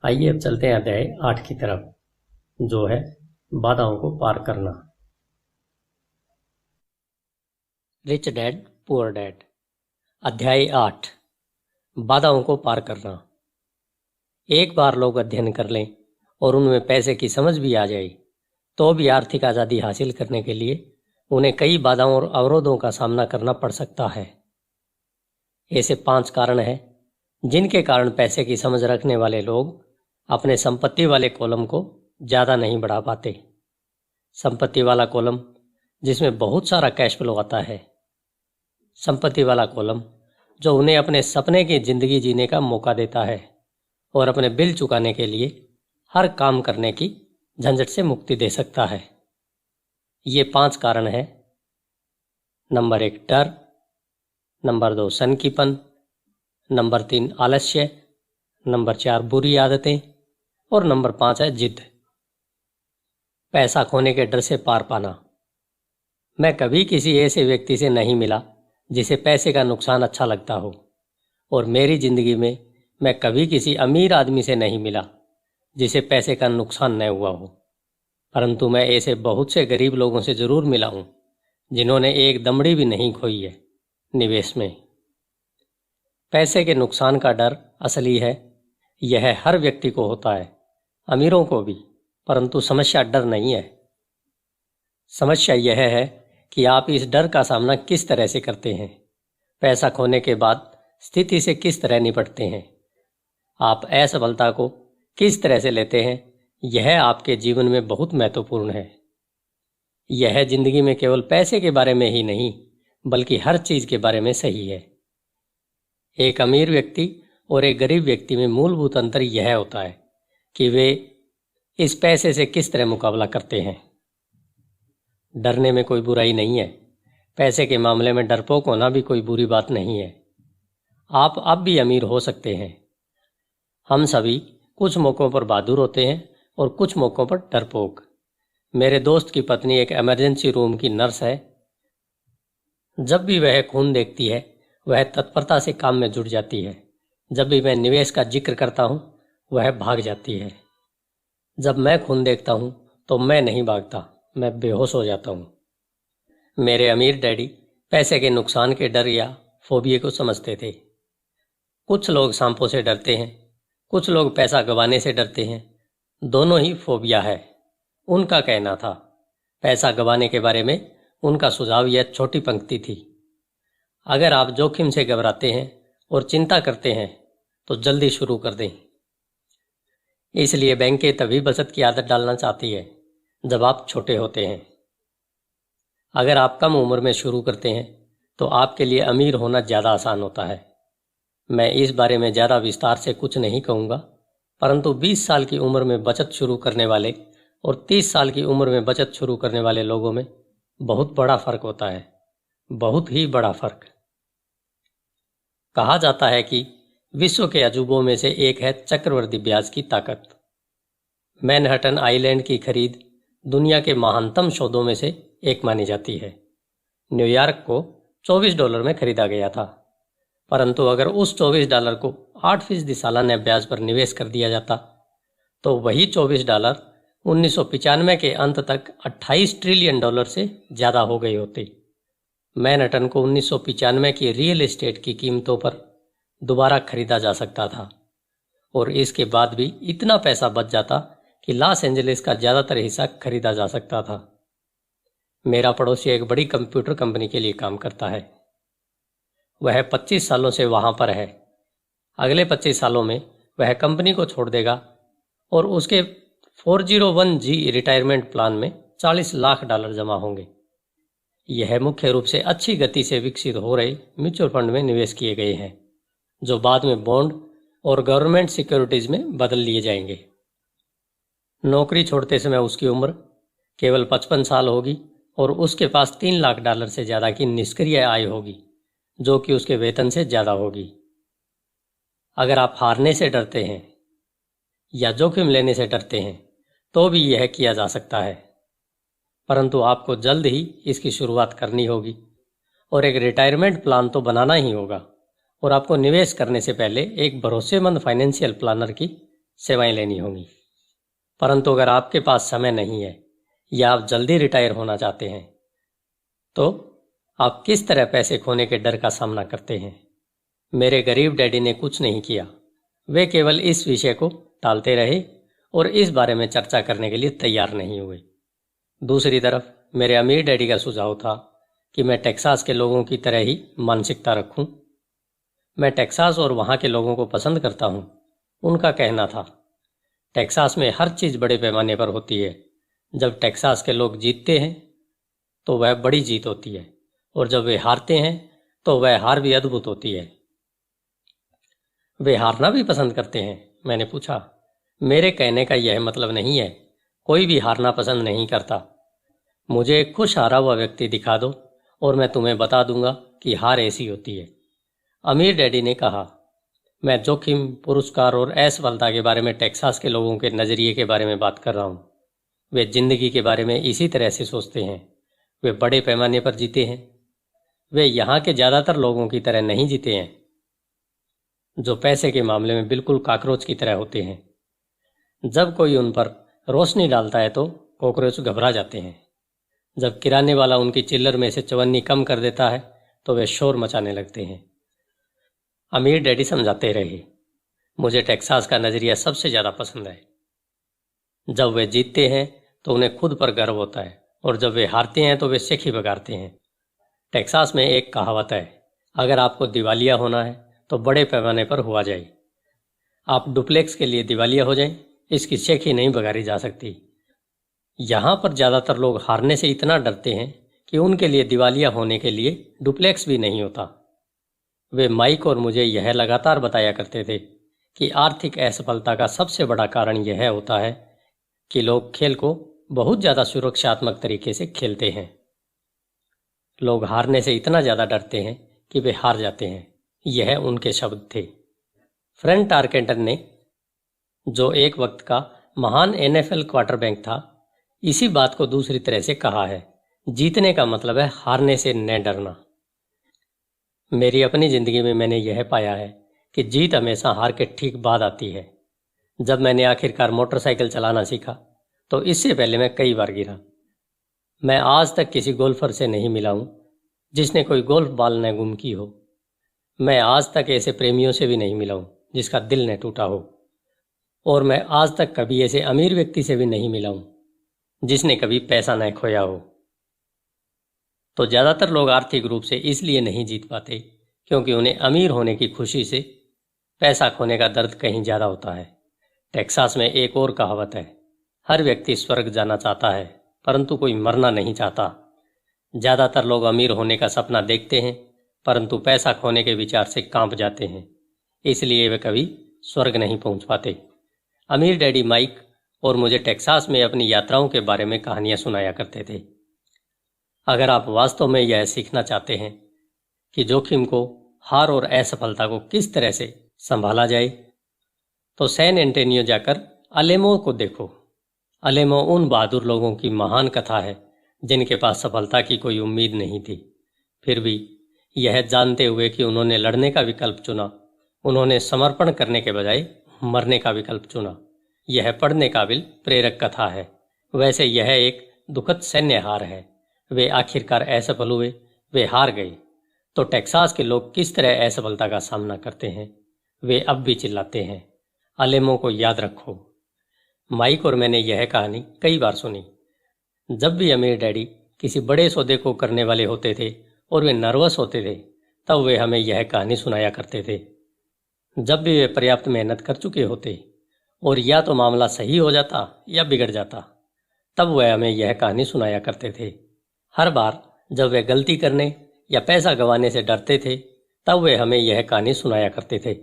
आइए अब चलते हैं अध्याय 8 की तरफ, जो है बाधाओं को पार करना। Rich dad poor dad. अध्याय 8, बाधाओं को पार करना। एक बार लोग अध्ययन कर लें और उनमें पैसे की समझ भी आ जाए तो भी आर्थिक आज़ादी हासिल करने के लिए उन्हें कई बाधाओं और अवरोधों का सामना करना पड़ सकता है। ऐसे 5 कारण हैं जिनके कारण पैसे की समझ रखने वाले लोग अपने संपत्ति वाले कॉलम को ज़्यादा नहीं बढ़ा पाते। संपत्ति वाला कॉलम जिसमें बहुत सारा कैश फ्लो आता है। संपत्ति वाला कॉलम जो उन्हें अपने सपने की ज़िंदगी जीने का मौका देता है और अपने बिल चुकाने के लिए हर काम करने की झंझट से मुक्ति दे सकता है। ये 5 कारण हैं। नंबर 1 डर, नंबर 2 सनकीपन, नंबर 3 आलस्य, नंबर 4 बुरी आदतें और नंबर 5 है जिद। पैसा खोने के डर से पार पाना। मैं कभी किसी ऐसे व्यक्ति से नहीं मिला जिसे पैसे का नुकसान अच्छा लगता हो, और मेरी जिंदगी में मैं कभी किसी अमीर आदमी से नहीं मिला जिसे पैसे का नुकसान न हुआ हो। परंतु मैं ऐसे बहुत से गरीब लोगों से जरूर मिला हूं जिन्होंने एक दमड़ी भी नहीं खोई है निवेश में। पैसे के नुकसान का डर असली है। यह हर व्यक्ति को होता है, अमीरों को भी। परंतु समस्या डर नहीं है। समस्या यह है कि आप इस डर का सामना किस तरह से करते हैं। पैसा खोने के बाद स्थिति से किस तरह निपटते हैं। आप असफलता को किस तरह से लेते हैं, यह आपके जीवन में बहुत महत्वपूर्ण है। यह जिंदगी में केवल पैसे के बारे में ही नहीं बल्कि हर चीज के बारे में सही है। एक अमीर व्यक्ति और एक गरीब व्यक्ति में मूलभूत अंतर यह होता है कि वे इस पैसे से किस तरह मुकाबला करते हैं। डरने में कोई बुराई नहीं है। पैसे के मामले में डरपोक होना भी कोई बुरी बात नहीं है। आप अब भी अमीर हो सकते हैं। हम सभी कुछ मौक़ों पर बहादुर होते हैं और कुछ मौक़ों पर डरपोक। मेरे दोस्त की पत्नी एक इमरजेंसी रूम की नर्स है। जब भी वह खून देखती है वह तत्परता से काम में जुट जाती है। जब भी मैं निवेश का जिक्र करता हूँ वह भाग जाती है। जब मैं खून देखता हूँ तो मैं नहीं भागता, मैं बेहोश हो जाता हूँ। मेरे अमीर डैडी पैसे के नुकसान के डर या फोबिया को समझते थे। कुछ लोग सांपों से डरते हैं, कुछ लोग पैसा गंवाने से डरते हैं। दोनों ही फोबिया है। उनका कहना था। पैसा गंवाने के बारे में उनका सुझाव यह छोटी पंक्ति थी। अगर आप जोखिम से घबराते हैं और चिंता करते हैं तो जल्दी शुरू कर दें। इसलिए बैंकें तभी बचत की आदत डालना चाहती है जब आप छोटे होते हैं। अगर आप कम उम्र में शुरू करते हैं तो आपके लिए अमीर होना ज़्यादा आसान होता है। मैं इस बारे में ज़्यादा विस्तार से कुछ नहीं कहूँगा, परंतु 20 साल की उम्र में बचत शुरू करने वाले और 30 साल की उम्र में बचत शुरू करने वाले लोगों में बहुत बड़ा फ़र्क होता है, बहुत ही बड़ा फ़र्क। कहा जाता है कि विश्व के अजूबों में से एक है चक्रवृद्धि ब्याज की ताकत। मैनहट्टन आइलैंड की खरीद दुनिया के महानतम सौदों में से एक मानी जाती है। न्यूयॉर्क को $24 में खरीदा गया था, परंतु अगर उस $24 को 8% सालाना ब्याज पर निवेश कर दिया जाता तो वही $24 1995 के अंत तक $28 ट्रिलियन से ज़्यादा हो गए होते। मैनहट्टन को 1995 की रियल एस्टेट की कीमतों पर दोबारा खरीदा जा सकता था और इसके बाद भी इतना पैसा बच जाता कि लॉस एंजलिस का ज़्यादातर हिस्सा खरीदा जा सकता था। मेरा पड़ोसी एक बड़ी कंप्यूटर कंपनी के लिए काम करता है। वह 25 सालों से वहाँ पर है। अगले 25 सालों में वह कंपनी को छोड़ देगा और उसके 401G रिटायरमेंट प्लान में $40 लाख जमा होंगे। यह मुख्य रूप से अच्छी गति से विकसित हो रहे म्यूचुअल फंड में निवेश किए गए हैं, जो बाद में बॉन्ड और गवर्नमेंट सिक्योरिटीज में बदल लिए जाएंगे। नौकरी छोड़ते समय उसकी उम्र केवल 55 साल होगी और उसके पास $3 लाख से ज़्यादा की निष्क्रिय आय होगी, जो कि उसके वेतन से ज़्यादा होगी। अगर आप हारने से डरते हैं या जोखिम लेने से डरते हैं तो भी यह किया जा सकता है, परंतु आपको जल्द ही इसकी शुरुआत करनी होगी और एक रिटायरमेंट प्लान तो बनाना ही होगा। और आपको निवेश करने से पहले एक भरोसेमंद फाइनेंशियल प्लानर की सेवाएं लेनी होंगी। परंतु अगर आपके पास समय नहीं है या आप जल्दी रिटायर होना चाहते हैं तो आप किस तरह पैसे खोने के डर का सामना करते हैं। मेरे गरीब डैडी ने कुछ नहीं किया। वे केवल इस विषय को टालते रहे और इस बारे में चर्चा करने के लिए तैयार नहीं हुए। दूसरी तरफ मेरे अमीर डैडी का सुझाव था कि मैं टेक्सास के लोगों की तरह ही मानसिकता रखूं। मैं टेक्सास और वहां के लोगों को पसंद करता हूं। उनका कहना था, टेक्सास में हर चीज बड़े पैमाने पर होती है। जब टेक्सास के लोग जीतते हैं तो वह बड़ी जीत होती है और जब वे हारते हैं तो वह हार भी अद्भुत होती है। वे हारना भी पसंद करते हैं? मैंने पूछा। मेरे कहने का यह मतलब नहीं है। कोई भी हारना पसंद नहीं करता। मुझे एक खुश हारा हुआ व्यक्ति दिखा दो और मैं तुम्हें बता दूंगा कि हार ऐसी होती है। अमीर डैडी ने कहा, मैं जोखिम, पुरस्कार और असफलता के बारे में टेक्सास के लोगों के नज़रिए के बारे में बात कर रहा हूँ। वे जिंदगी के बारे में इसी तरह से सोचते हैं। वे बड़े पैमाने पर जीते हैं। वे यहाँ के ज़्यादातर लोगों की तरह नहीं जीते हैं जो पैसे के मामले में बिल्कुल कॉकरोच की तरह होते हैं। जब कोई उन पर रोशनी डालता है तो कॉकरोच घबरा जाते हैं। जब किराने वाला उनकी चिल्लर में से चवन्नी कम कर देता है तो वे शोर मचाने लगते हैं। अमीर डैडी समझाते रहे, मुझे टेक्सास का नज़रिया सबसे ज़्यादा पसंद है। जब वे जीतते हैं तो उन्हें खुद पर गर्व होता है और जब वे हारते हैं तो वे शेखी बगाड़ते हैं। टेक्सास में एक कहावत है, अगर आपको दिवालिया होना है तो बड़े पैमाने पर हुआ जाए। आप डुप्लेक्स के लिए दिवालिया हो जाएं, इसकी शेखी नहीं बगाड़ी जा सकती। यहाँ पर ज़्यादातर लोग हारने से इतना डरते हैं कि उनके लिए दिवालिया होने के लिए डुप्लेक्स भी नहीं होता। वे माइक और मुझे यह लगातार बताया करते थे कि आर्थिक असफलता का सबसे बड़ा कारण यह होता है कि लोग खेल को बहुत ज़्यादा सुरक्षात्मक तरीके से खेलते हैं। लोग हारने से इतना ज़्यादा डरते हैं कि वे हार जाते हैं। यह उनके शब्द थे। फ्रैंक टारकेंटर ने, जो एक वक्त का महान NFL क्वार्टरबैक था, इसी बात को दूसरी तरह से कहा है, जीतने का मतलब है हारने से न डरना। मेरी अपनी ज़िंदगी में मैंने यह पाया है कि जीत हमेशा हार के ठीक बाद आती है। जब मैंने आखिरकार मोटरसाइकिल चलाना सीखा तो इससे पहले मैं कई बार गिरा। मैं आज तक किसी गोल्फर से नहीं मिला हूँ जिसने कोई गोल्फ बॉल न गुम की हो। मैं आज तक ऐसे प्रेमियों से भी नहीं मिला हूँ जिसका दिल न टूटा हो। और मैं आज तक कभी ऐसे अमीर व्यक्ति से भी नहीं मिला हूँ जिसने कभी पैसा न खोया हो। तो ज़्यादातर लोग आर्थिक रूप से इसलिए नहीं जीत पाते क्योंकि उन्हें अमीर होने की खुशी से पैसा खोने का दर्द कहीं ज़्यादा होता है। टेक्सास में एक और कहावत है, हर व्यक्ति स्वर्ग जाना चाहता है परंतु कोई मरना नहीं चाहता। ज़्यादातर लोग अमीर होने का सपना देखते हैं परंतु पैसा खोने के विचार से कांप जाते हैं, इसलिए वे कभी स्वर्ग नहीं पहुंच पाते। अमीर डैडी माइक और मुझे टेक्सास में अपनी यात्राओं के बारे में कहानियां सुनाया करते थे। अगर आप वास्तव में यह सीखना चाहते हैं कि जोखिम को, हार और असफलता को किस तरह से संभाला जाए तो सैन एंटोनियो जाकर अलेमो को देखो। अलेमो उन बहादुर लोगों की महान कथा है जिनके पास सफलता की कोई उम्मीद नहीं थी, फिर भी यह जानते हुए कि उन्होंने लड़ने का विकल्प चुना, उन्होंने समर्पण करने के बजाय मरने का विकल्प चुना। यह पढ़ने काबिल प्रेरक कथा है। वैसे यह एक दुखद सैन्य हार है। वे आखिरकार असफल हुए, वे हार गए। तो टेक्सास के लोग किस तरह असफलता का सामना करते हैं? वे अब भी चिल्लाते हैं, अलेमो को याद रखो। माइक और मैंने यह कहानी कई बार सुनी। जब भी अमीर डैडी किसी बड़े सौदे को करने वाले होते थे और वे नर्वस होते थे तब वे हमें यह कहानी सुनाया करते थे। जब भी वे पर्याप्त मेहनत कर चुके होते और या तो मामला सही हो जाता या बिगड़ जाता तब वह हमें यह कहानी सुनाया करते थे। हर बार जब वे गलती करने या पैसा गंवाने से डरते थे तब वे हमें यह कहानी सुनाया करते थे।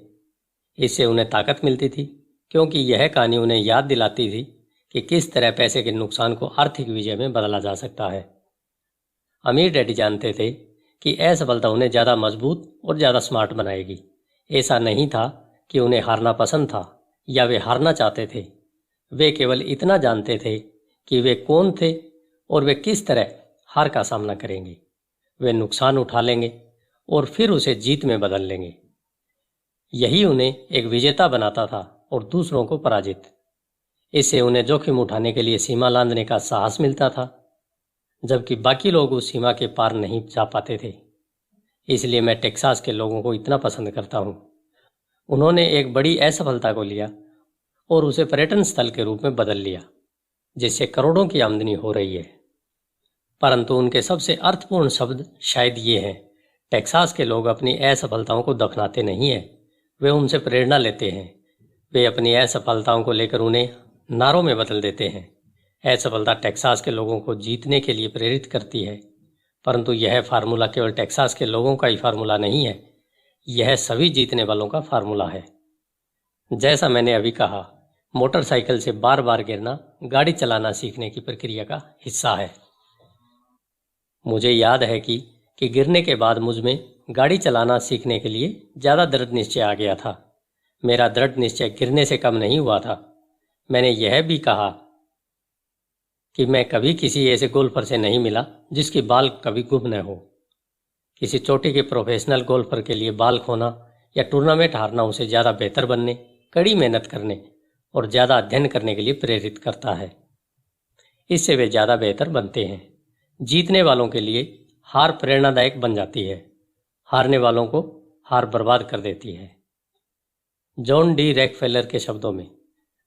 इससे उन्हें ताकत मिलती थी क्योंकि यह कहानी उन्हें याद दिलाती थी कि किस तरह पैसे के नुकसान को आर्थिक विजय में बदला जा सकता है। अमीर डैडी जानते थे कि असफलता उन्हें ज़्यादा मजबूत और ज़्यादा स्मार्ट बनाएगी। ऐसा नहीं था कि उन्हें हारना पसंद था या वे हारना चाहते थे। वे केवल इतना जानते थे कि वे कौन थे और वे किस तरह हार का सामना करेंगे। वे नुकसान उठा लेंगे और फिर उसे जीत में बदल लेंगे। यही उन्हें एक विजेता बनाता था और दूसरों को पराजित। इससे उन्हें जोखिम उठाने के लिए सीमा लांघने का साहस मिलता था, जबकि बाकी लोग उस सीमा के पार नहीं जा पाते थे। इसलिए मैं टेक्सास के लोगों को इतना पसंद करता हूँ। उन्होंने एक बड़ी असफलता को लिया और उसे पर्यटन स्थल के रूप में बदल लिया, जिससे करोड़ों की आमदनी हो रही है। परंतु उनके सबसे अर्थपूर्ण शब्द शायद ये हैं, टेक्सास के लोग अपनी असफलताओं को दफनाते नहीं हैं, वे उनसे प्रेरणा लेते हैं। वे अपनी असफलताओं को लेकर उन्हें नारों में बदल देते हैं। असफलता टेक्सास के लोगों को जीतने के लिए प्रेरित करती है, परंतु यह फार्मूला केवल टेक्सास के लोगों का ही फार्मूला नहीं है, यह सभी जीतने वालों का फार्मूला है। जैसा मैंने अभी कहा, मोटरसाइकिल से बार बार गिरना गाड़ी चलाना सीखने की प्रक्रिया का हिस्सा है। मुझे याद है कि गिरने के बाद मुझ में गाड़ी चलाना सीखने के लिए ज़्यादा दृढ़ निश्चय आ गया था। मेरा दृढ़ निश्चय गिरने से कम नहीं हुआ था। मैंने यह भी कहा कि मैं कभी किसी ऐसे गोल्फर से नहीं मिला जिसकी बाल कभी गुम न हो। किसी चोटी के प्रोफेशनल गोल्फर के लिए बाल खोना या टूर्नामेंट हारना उसे ज़्यादा बेहतर बनने, कड़ी मेहनत करने और ज़्यादा अध्ययन करने के लिए प्रेरित करता है। इससे वे ज़्यादा बेहतर बनते हैं। जीतने वालों के लिए हार प्रेरणादायक बन जाती है, हारने वालों को हार बर्बाद कर देती है। जॉन डी रॉकफेलर के शब्दों में,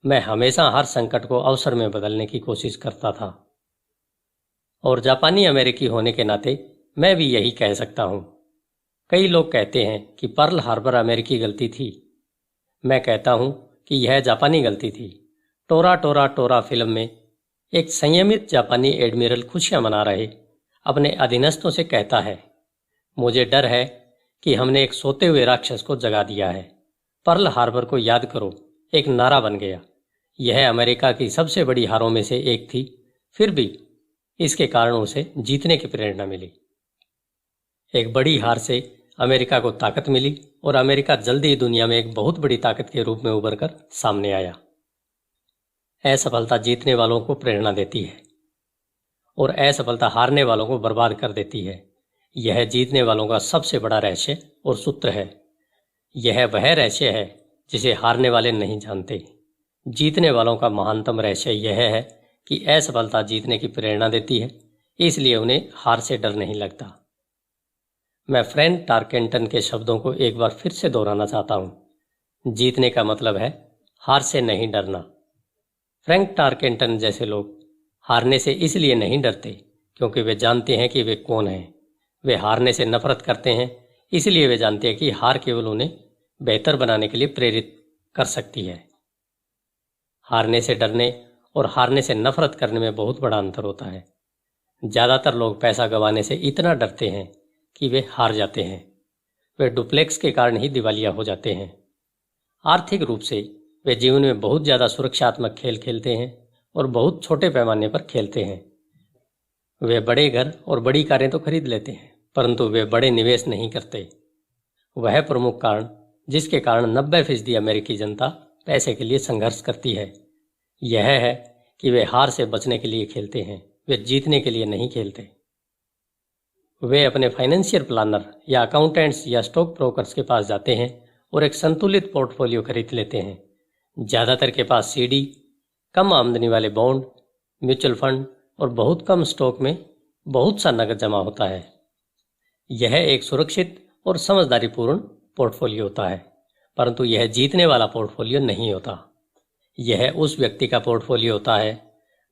मैं हमेशा हर संकट को अवसर में बदलने की कोशिश करता था। और जापानी अमेरिकी होने के नाते मैं भी यही कह सकता हूँ। कई लोग कहते हैं कि पर्ल हार्बर अमेरिकी गलती थी। मैं कहता हूँ कि यह जापानी गलती थी। टोरा टोरा टोरा फिल्म में एक संयमित जापानी एडमिरल खुशियां मना रहे अपने अधीनस्थों से कहता है, मुझे डर है कि हमने एक सोते हुए राक्षस को जगा दिया है। पर्ल हार्बर को याद करो एक नारा बन गया। यह अमेरिका की सबसे बड़ी हारों में से एक थी, फिर भी इसके कारण उसे जीतने की प्रेरणा मिली। एक बड़ी हार से अमेरिका को ताकत मिली और अमेरिका जल्दी ही दुनिया में एक बहुत बड़ी ताकत के रूप में उभर कर सामने आया। असफलता जीतने वालों को प्रेरणा देती है और असफलता हारने वालों को बर्बाद कर देती है। यह जीतने वालों का सबसे बड़ा रहस्य और सूत्र है। यह वह रहस्य है जिसे हारने वाले नहीं जानते। जीतने वालों का महानतम रहस्य यह है कि असफलता जीतने की प्रेरणा देती है, इसलिए उन्हें हार से डर नहीं लगता। मैं फ्रैंक टारकेंटन के शब्दों को एक बार फिर से दोहराना चाहता हूँ। जीतने का मतलब है हार से नहीं डरना। फ्रैंक टारकेंटन जैसे लोग हारने से इसलिए नहीं डरते क्योंकि वे जानते हैं कि वे कौन हैं। वे हारने से नफरत करते हैं इसलिए वे जानते हैं कि हार केवल उन्हें बेहतर बनाने के लिए प्रेरित कर सकती है। हारने से डरने और हारने से नफरत करने में बहुत बड़ा अंतर होता है। ज़्यादातर लोग पैसा गंवाने से इतना डरते हैं कि वे हार जाते हैं। वे डुप्लेक्स के कारण ही दिवालिया हो जाते हैं। आर्थिक रूप से वे जीवन में बहुत ज़्यादा सुरक्षात्मक खेल खेलते हैं और बहुत छोटे पैमाने पर खेलते हैं। वे बड़े घर और बड़ी कारें तो खरीद लेते हैं, परंतु वे बड़े निवेश नहीं करते। वह प्रमुख कारण जिसके कारण 90% अमेरिकी जनता पैसे के लिए संघर्ष करती है यह है कि वे हार से बचने के लिए खेलते हैं, वे जीतने के लिए नहीं खेलते। वे अपने फाइनेंशियल प्लानर या अकाउंटेंट्स या स्टॉक ब्रोकर्स के पास जाते हैं और एक संतुलित पोर्टफोलियो खरीद लेते हैं। ज़्यादातर के पास सीडी, कम आमदनी वाले बॉन्ड, म्यूचुअल फंड और बहुत कम स्टॉक में बहुत सा नकद जमा होता है। यह एक सुरक्षित और समझदारीपूर्ण पोर्टफोलियो होता है, परंतु यह जीतने वाला पोर्टफोलियो नहीं होता। यह उस व्यक्ति का पोर्टफोलियो होता है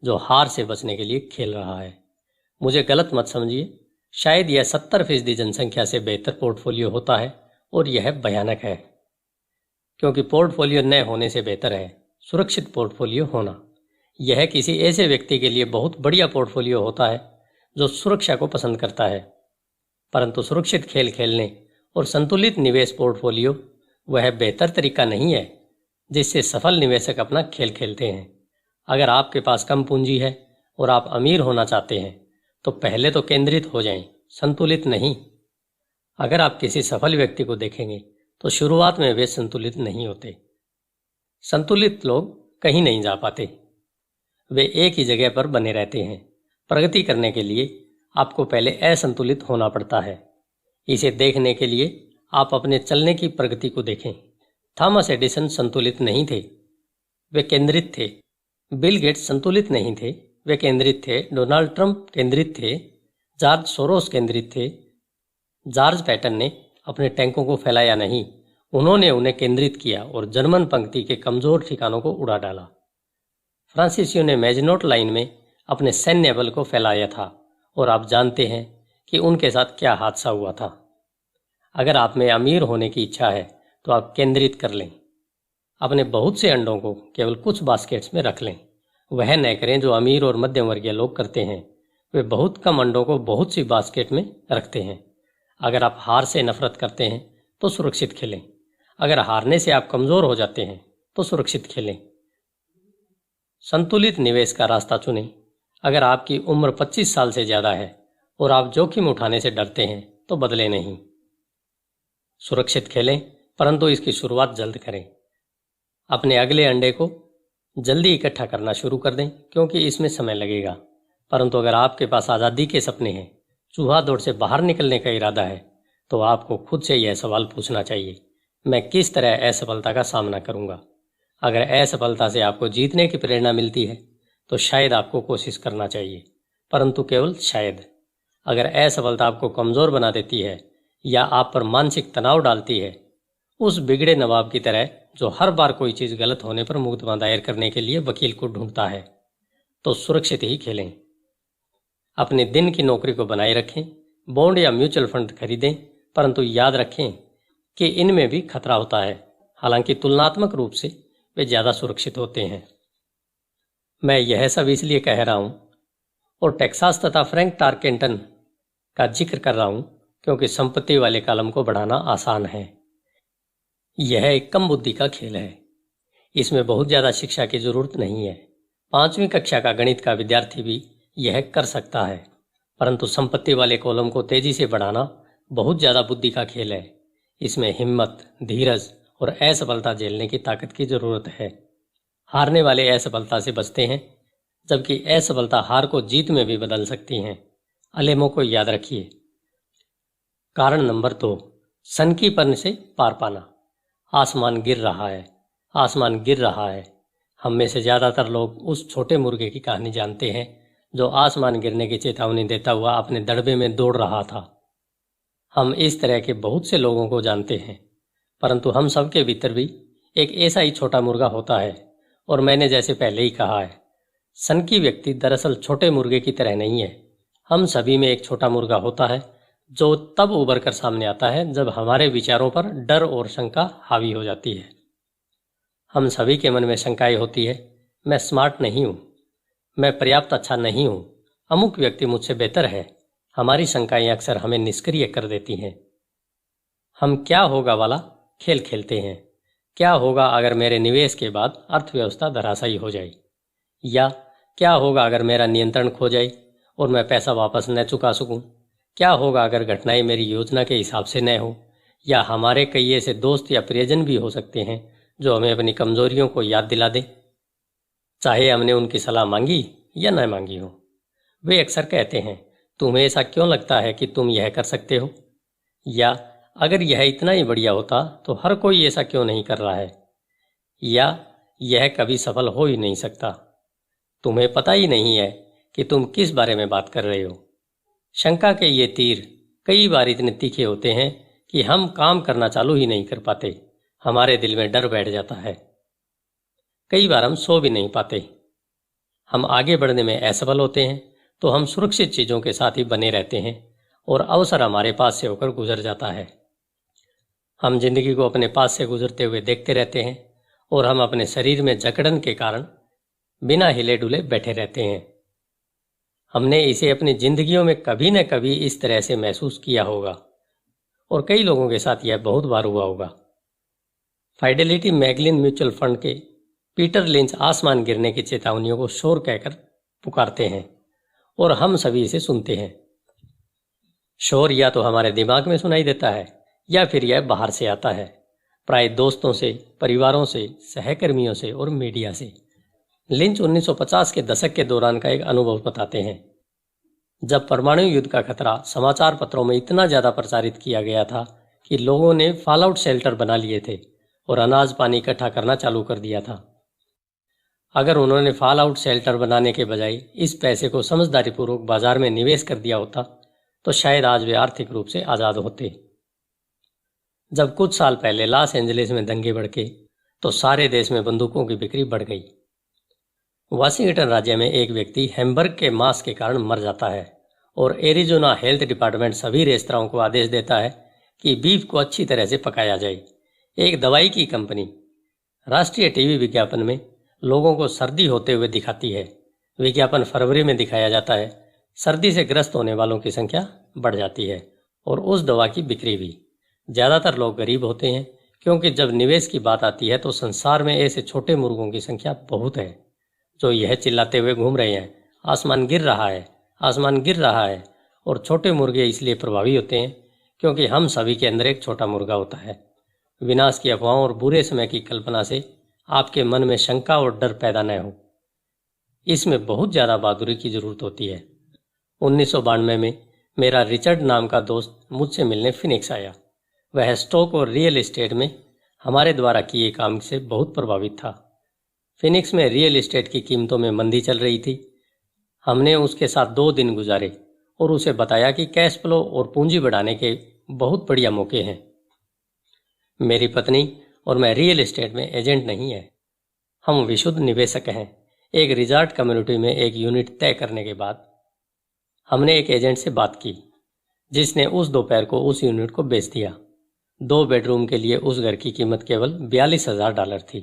जो हार से बचने के लिए खेल रहा है। मुझे गलत मत समझिए, शायद यह 70% जनसंख्या से बेहतर पोर्टफोलियो होता है और यह भयानक है, क्योंकि पोर्टफोलियो न होने से बेहतर है सुरक्षित पोर्टफोलियो होना। यह किसी ऐसे व्यक्ति के लिए बहुत बढ़िया पोर्टफोलियो होता है जो सुरक्षा को पसंद करता है, परंतु सुरक्षित खेल खेलने और संतुलित निवेश पोर्टफोलियो वह बेहतर तरीका नहीं है जिससे सफल निवेशक अपना खेल खेलते हैं। अगर आपके पास कम पूंजी है और आप अमीर होना चाहते हैं तो पहले तो केंद्रित हो जाएं, संतुलित नहीं। अगर आप किसी सफल व्यक्ति को देखेंगे तो शुरुआत में वे संतुलित नहीं होते। संतुलित लोग कहीं नहीं जा पाते, वे एक ही जगह पर बने रहते हैं। प्रगति करने के लिए आपको पहले असंतुलित होना पड़ता है। इसे देखने के लिए आप अपने चलने की प्रगति को देखें। थॉमस एडिसन संतुलित नहीं थे, वे केंद्रित थे। बिल गेट्स संतुलित नहीं थे, वे केंद्रित थे। डोनाल्ड ट्रंप केंद्रित थे। जॉर्ज सोरोस केंद्रित थे। जॉर्ज पैटन ने अपने टैंकों को फैलाया नहीं, उन्होंने उन्हें केंद्रित किया और जर्मन पंक्ति के कमजोर ठिकानों को उड़ा डाला। फ्रांसीसियों ने मेजनोट लाइन में अपने सैन्य बल को फैलाया था और आप जानते हैं कि उनके साथ क्या हादसा हुआ था। अगर आप में अमीर होने की इच्छा है तो आप केंद्रित कर लें। अपने बहुत से अंडों को केवल कुछ बास्केट्स में रख लें। वह न करें जो अमीर और मध्यम वर्गीय लोग करते हैं, वे बहुत कम अंडों को बहुत सी बास्केट में रखते हैं। अगर आप हार से नफरत करते हैं तो सुरक्षित खेलें। अगर हारने से आप कमजोर हो जाते हैं तो सुरक्षित खेलें। संतुलित निवेश का रास्ता चुनें। अगर आपकी उम्र 25 साल से ज्यादा है और आप जोखिम उठाने से डरते हैं तो बदले नहीं। सुरक्षित खेलें, परंतु इसकी शुरुआत जल्द करें। अपने अगले अंडे को जल्दी इकट्ठा करना शुरू कर दें, क्योंकि इसमें समय लगेगा। परंतु अगर आपके पास आज़ादी के सपने हैं, चूहा दौड़ से बाहर निकलने का इरादा है, तो आपको खुद से यह सवाल पूछना चाहिए, मैं किस तरह असफलता का सामना करूंगा। अगर असफलता से आपको जीतने की प्रेरणा मिलती है तो शायद आपको कोशिश करना चाहिए, परंतु केवल शायद। अगर असफलता आपको कमज़ोर बना देती है या आप पर मानसिक तनाव डालती है, उस बिगड़े नवाब की तरह जो हर बार कोई चीज़ गलत होने पर मुकदमा दायर करने के लिए वकील को ढूंढता है, तो सुरक्षित ही खेलें। अपने दिन की नौकरी को बनाए रखें। बॉन्ड या म्यूचुअल फंड खरीदें, परंतु याद रखें कि इनमें भी खतरा होता है, हालांकि तुलनात्मक रूप से वे ज़्यादा सुरक्षित होते हैं। मैं यह सब इसलिए कह रहा हूं और टेक्सास तथा फ्रैंक टारकेंटन का जिक्र कर रहा हूं क्योंकि संपत्ति वाले कॉलम को बढ़ाना आसान है। यह एक कम बुद्धि का खेल है। इसमें बहुत ज़्यादा शिक्षा की जरूरत नहीं है। 5वीं कक्षा का गणित का विद्यार्थी भी यह कर सकता है, परंतु संपत्ति वाले कॉलम को तेजी से बढ़ाना बहुत ज़्यादा बुद्धि का खेल है। इसमें हिम्मत, धीरज और असफलता झेलने की ताकत की जरूरत है। हारने वाले असफलता से बचते हैं, जबकि असफलता हार को जीत में भी बदल सकती हैं। अलेमो को याद रखिए। कारण नंबर 2, सनकीपन से पार पाना। आसमान गिर रहा है, आसमान गिर रहा है। हम में से ज़्यादातर लोग उस छोटे मुर्गे की कहानी जानते हैं जो आसमान गिरने की चेतावनी देता हुआ अपने दड़बे में दौड़ रहा था। हम इस तरह के बहुत से लोगों को जानते हैं, परंतु हम सब के भीतर भी एक ऐसा ही छोटा मुर्गा होता है। और मैंने जैसे पहले ही कहा है, सनकी व्यक्ति दरअसल छोटे मुर्गे की तरह नहीं है। हम सभी में एक छोटा मुर्गा होता है जो तब उभर कर सामने आता है जब हमारे विचारों पर डर और शंका हावी हो जाती है। हम सभी के मन में शंकाएं होती है, मैं स्मार्ट नहीं हूँ, मैं पर्याप्त अच्छा नहीं हूँ, अमुक व्यक्ति मुझसे बेहतर है। हमारी शंकाएं अक्सर हमें निष्क्रिय कर देती हैं। हम क्या होगा वाला खेल खेलते हैं। क्या होगा अगर मेरे निवेश के बाद अर्थव्यवस्था धराशायी हो जाए, या क्या होगा अगर मेरा नियंत्रण खो जाए और मैं पैसा वापस न चुका सकूं। क्या होगा अगर घटनाएं मेरी योजना के हिसाब से न हो, या हमारे कई ऐसे दोस्त या प्रियजन भी हो सकते हैं जो हमें अपनी कमजोरियों को याद दिला दें, चाहे हमने उनकी सलाह मांगी या न मांगी हो। वे अक्सर कहते हैं, तुम्हें ऐसा क्यों लगता है कि तुम यह कर सकते हो, या अगर यह इतना ही बढ़िया होता तो हर कोई ऐसा क्यों नहीं कर रहा है, या यह कभी सफल हो ही नहीं सकता। तुम्हें पता ही नहीं है कि तुम किस बारे में बात कर रहे हो। शंका के ये तीर कई बार इतने तीखे होते हैं कि हम काम करना चालू ही नहीं कर पाते। हमारे दिल में डर बैठ जाता है। कई बार हम सो भी नहीं पाते। हम आगे बढ़ने में असफल होते हैं तो हम सुरक्षित चीज़ों के साथ ही बने रहते हैं और अवसर हमारे पास से होकर गुजर जाता है। हम जिंदगी को अपने पास से गुजरते हुए देखते रहते हैं और हम अपने शरीर में जकड़न के कारण बिना हिले डुले बैठे रहते हैं। हमने इसे अपनी जिंदगियों में कभी न कभी इस तरह से महसूस किया होगा और कई लोगों के साथ यह बहुत बार हुआ होगा। फाइडेलिटी मैगलिन म्यूचुअल फंड के पीटर लिंच आसमान गिरने की चेतावनियों को शोर कहकर पुकारते हैं और हम सभी इसे सुनते हैं। शोर या तो हमारे दिमाग में सुनाई देता है या फिर यह बाहर से आता है, प्राय दोस्तों से, परिवारों से, सहकर्मियों से और मीडिया से। लिंच 1950 के दशक के दौरान का एक अनुभव बताते हैं, जब परमाणु युद्ध का खतरा समाचार पत्रों में इतना ज़्यादा प्रचारित किया गया था कि लोगों ने फॉलआउट शेल्टर बना लिए थे और अनाज पानी इकट्ठा करना चालू कर दिया था। अगर उन्होंने फॉल आउट शेल्टर बनाने के बजाय इस पैसे को समझदारीपूर्वक बाजार में निवेश कर दिया होता तो शायद आज वे आर्थिक रूप से आज़ाद होते। जब कुछ साल पहले लॉस एंजलिस में दंगे भड़के तो सारे देश में बंदूकों की बिक्री बढ़ गई। वाशिंगटन राज्य में एक व्यक्ति हैमबर्ग के मांस के कारण मर जाता है और एरिजोना हेल्थ डिपार्टमेंट सभी रेस्तराओं को आदेश देता है कि बीफ को अच्छी तरह से पकाया जाए। एक दवाई की कंपनी राष्ट्रीय टीवी विज्ञापन में लोगों को सर्दी होते हुए दिखाती है। विज्ञापन फरवरी में दिखाया जाता है। सर्दी से ग्रस्त होने वालों की संख्या बढ़ जाती है और उस दवा की बिक्री भी। ज़्यादातर लोग गरीब होते हैं क्योंकि जब निवेश की बात आती है तो संसार में ऐसे छोटे मुर्गों की संख्या बहुत है जो यह चिल्लाते हुए घूम रहे हैं, आसमान गिर रहा है, आसमान गिर रहा है। और छोटे मुर्गे इसलिए प्रभावी होते हैं क्योंकि हम सभी के अंदर एक छोटा मुर्गा होता है। विनाश की अफवाहों और बुरे समय की कल्पना से आपके मन में शंका और डर पैदा न हो। इसमें बहुत ज़्यादा बहादुरी की ज़रूरत होती है। 1992 में मेरा रिचर्ड नाम का दोस्त मुझसे मिलने फिनिक्स आया। वह स्टॉक और रियल एस्टेट में हमारे द्वारा किए काम से बहुत प्रभावित था। फिनिक्स में रियल एस्टेट की कीमतों में मंदी चल रही थी। हमने उसके साथ 2 दिन गुजारे और उसे बताया कि कैश फ्लो और पूंजी बढ़ाने के बहुत बढ़िया मौके हैं। मेरी पत्नी और मैं रियल एस्टेट में एजेंट नहीं है, हम विशुद्ध निवेशक हैं। एक रिजॉर्ट कम्युनिटी में एक यूनिट तय करने के बाद हमने एक एजेंट से बात की जिसने उस दोपहर को उस यूनिट को बेच दिया। 2 बेडरूम के लिए उस घर की कीमत केवल $42,000 थी।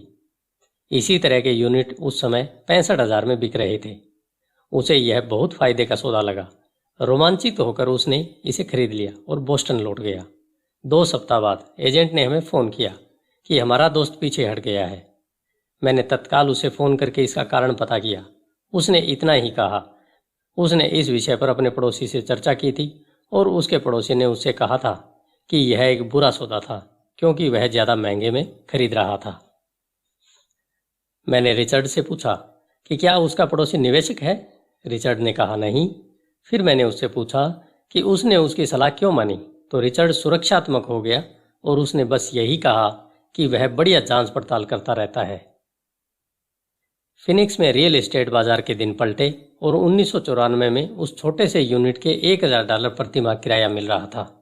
इसी तरह के यूनिट उस समय 65,000 में बिक रहे थे। उसे यह बहुत फायदे का सौदा लगा। रोमांचित होकर उसने इसे खरीद लिया और बोस्टन लौट गया। 2 सप्ताह बाद एजेंट ने हमें फ़ोन किया कि हमारा दोस्त पीछे हट गया है। मैंने तत्काल उसे फ़ोन करके इसका कारण पता किया। उसने इतना ही कहा। उसने इस विषय पर अपने पड़ोसी से चर्चा की थी और उसके पड़ोसी ने उससे कहा था कि यह एक बुरा सौदा था क्योंकि वह ज़्यादा महंगे में खरीद रहा था। मैंने रिचर्ड से पूछा कि क्या उसका पड़ोसी निवेशक है। रिचर्ड ने कहा नहीं। फिर मैंने उससे पूछा कि उसने उसकी सलाह क्यों मानी, तो रिचर्ड सुरक्षात्मक हो गया और उसने बस यही कहा कि वह बढ़िया जांच पड़ताल करता रहता है। फिनिक्स में रियल एस्टेट बाजार के दिन पलटे और 1994 में उस छोटे से यूनिट के $1,000 प्रति माह किराया मिल रहा था।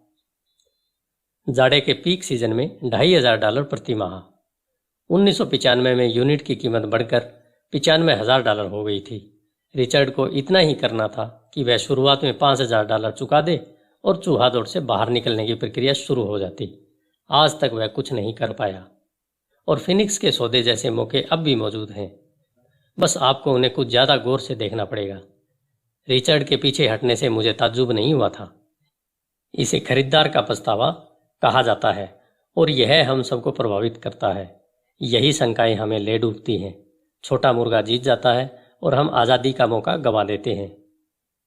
जाड़े के पीक सीजन में $2,500 प्रति माह। 1995 में यूनिट की कीमत बढ़कर $95,000 हो गई थी। रिचर्ड को इतना ही करना था कि वह शुरुआत में $5,000 चुका दे और चूहा दौड़ से बाहर निकलने की प्रक्रिया शुरू हो जाती। आज तक वह कुछ नहीं कर पाया और फिनिक्स के सौदे जैसे मौके अब भी मौजूद हैं, बस आपको उन्हें कुछ ज़्यादा गौर से देखना पड़ेगा। रिचर्ड के पीछे हटने से मुझे ताज्जुब नहीं हुआ था। इसे खरीदार का पछतावा कहा जाता है और यह हम सबको प्रभावित करता है। यही शंकाएं हमें ले डूबती हैं। छोटा मुर्गा जीत जाता है और हम आज़ादी का मौका गंवा देते हैं।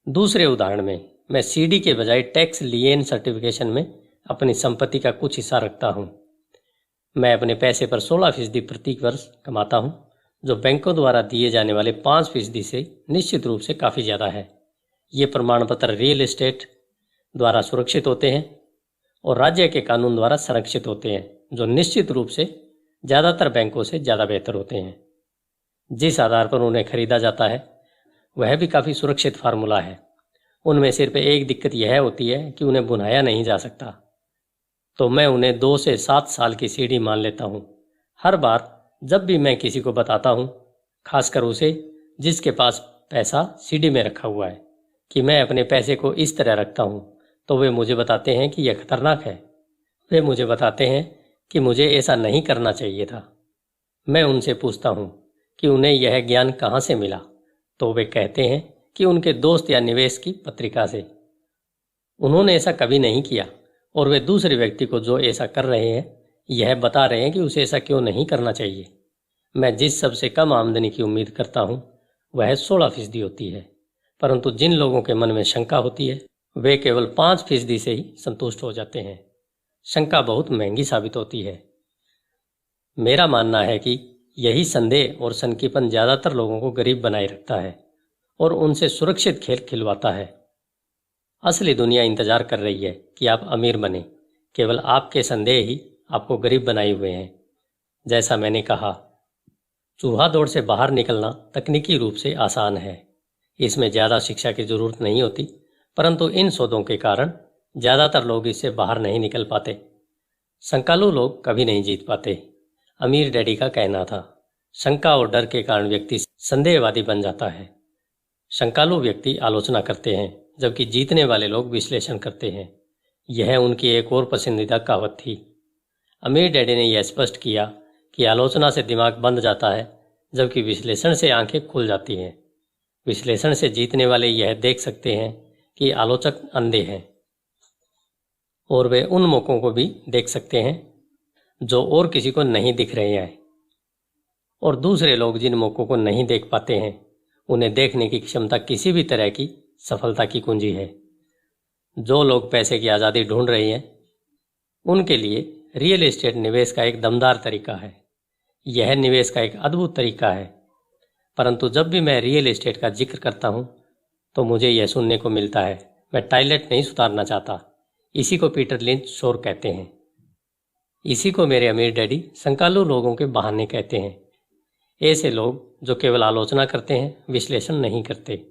दूसरे उदाहरण में मैं सीडी के बजाय टैक्स लिएन सर्टिफिकेशन में अपनी संपत्ति का कुछ हिस्सा रखता हूँ। मैं अपने पैसे पर 16% प्रति वर्ष कमाता हूँ, जो बैंकों द्वारा दिए जाने वाले 5% से निश्चित रूप से काफ़ी ज़्यादा है। ये प्रमाण पत्र रियल एस्टेट द्वारा सुरक्षित होते हैं और राज्य के कानून द्वारा संरक्षित होते हैं, जो निश्चित रूप से ज़्यादातर बैंकों से ज़्यादा बेहतर होते हैं। जिस आधार पर उन्हें खरीदा जाता है वह भी काफ़ी सुरक्षित फार्मूला है। उनमें सिर्फ एक दिक्कत यह होती है कि उन्हें बुनाया नहीं जा सकता, तो मैं उन्हें 2 से 7 साल की सीडी मान लेता हूँ। हर बार जब भी मैं किसी को बताता हूँ, खासकर उसे जिसके पास पैसा सीडी में रखा हुआ है, कि मैं अपने पैसे को इस तरह रखता हूँ, तो वे मुझे बताते हैं कि यह खतरनाक है। वे मुझे बताते हैं कि मुझे ऐसा नहीं करना चाहिए था। मैं उनसे पूछता हूँ कि उन्हें यह ज्ञान कहाँ से मिला, तो वे कहते हैं कि उनके दोस्त या निवेश की पत्रिका से। उन्होंने ऐसा कभी नहीं किया और वे दूसरे व्यक्ति को जो ऐसा कर रहे हैं यह बता रहे हैं कि उसे ऐसा क्यों नहीं करना चाहिए। मैं जिस सबसे कम आमदनी की उम्मीद करता हूँ वह 16% होती है, परंतु जिन लोगों के मन में शंका होती है वे केवल 5% से ही संतुष्ट हो जाते हैं। शंका बहुत महंगी साबित होती है। मेरा मानना है कि यही संदेह और सनकीपन ज़्यादातर लोगों को गरीब बनाए रखता है और उनसे सुरक्षित खेल खिलवाता है। असली दुनिया इंतजार कर रही है कि आप अमीर बने। केवल आपके संदेह ही आपको गरीब बनाए हुए हैं। जैसा मैंने कहा, चूहा दौड़ से बाहर निकलना तकनीकी रूप से आसान है। इसमें ज़्यादा शिक्षा की जरूरत नहीं होती, परंतु इन सौदों के कारण ज़्यादातर लोग इससे बाहर नहीं निकल पाते। शंकालु लोग कभी नहीं जीत पाते। अमीर डैडी का कहना था, शंका और डर के कारण व्यक्ति संदेहवादी बन जाता है। शंकालु व्यक्ति आलोचना करते हैं, जबकि जीतने वाले लोग विश्लेषण करते हैं। यह उनकी एक और पसंदीदा कहावत थी। अमीर डैडी ने यह स्पष्ट किया कि आलोचना से दिमाग बंद जाता है, जबकि विश्लेषण से आंखें खुल जाती हैं। विश्लेषण से जीतने वाले यह देख सकते हैं कि आलोचक अंधे हैं, और वे उन मौकों को भी देख सकते हैं जो और किसी को नहीं दिख रहे हैं। और दूसरे लोग जिन मौकों को नहीं देख पाते हैं, उन्हें देखने की क्षमता किसी भी तरह की सफलता की कुंजी है। जो लोग पैसे की आज़ादी ढूंढ रहे हैं, उनके लिए रियल एस्टेट निवेश का एक दमदार तरीका है। यह निवेश का एक अद्भुत तरीका है। परंतु जब भी मैं रियल एस्टेट का जिक्र करता हूँ, तो मुझे यह सुनने को मिलता है, मैं टॉयलेट नहीं सुधारना चाहता। इसी को पीटर लिंच शोर कहते हैं। इसी को मेरे अमीर डैडी शंकालु लोगों के बहाने कहते हैं। ऐसे लोग जो केवल आलोचना करते हैं, विश्लेषण नहीं करते।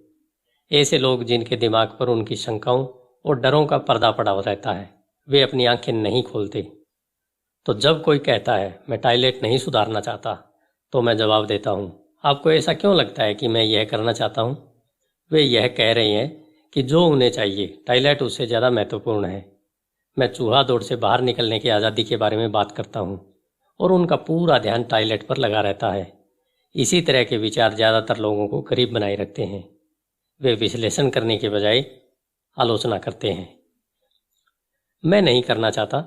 ऐसे लोग जिनके दिमाग पर उनकी शंकाओं और डरों का पर्दा पड़ा रहता है, वे अपनी आंखें नहीं खोलते। तो जब कोई कहता है मैं टॉयलेट नहीं सुधारना चाहता, तो मैं जवाब देता हूँ, आपको ऐसा क्यों लगता है कि मैं यह करना चाहता हूँ? वे यह कह रहे हैं कि जो उन्हें चाहिए, टॉयलेट उससे ज़्यादा महत्वपूर्ण है। मैं चूहा दौड़ से बाहर निकलने की आज़ादी के बारे में बात करता हूँ, और उनका पूरा ध्यान टॉयलेट पर लगा रहता है। इसी तरह के विचार ज़्यादातर लोगों को करीब बनाए रखते हैं। वे विश्लेषण करने के बजाय आलोचना करते हैं। मैं नहीं करना चाहता,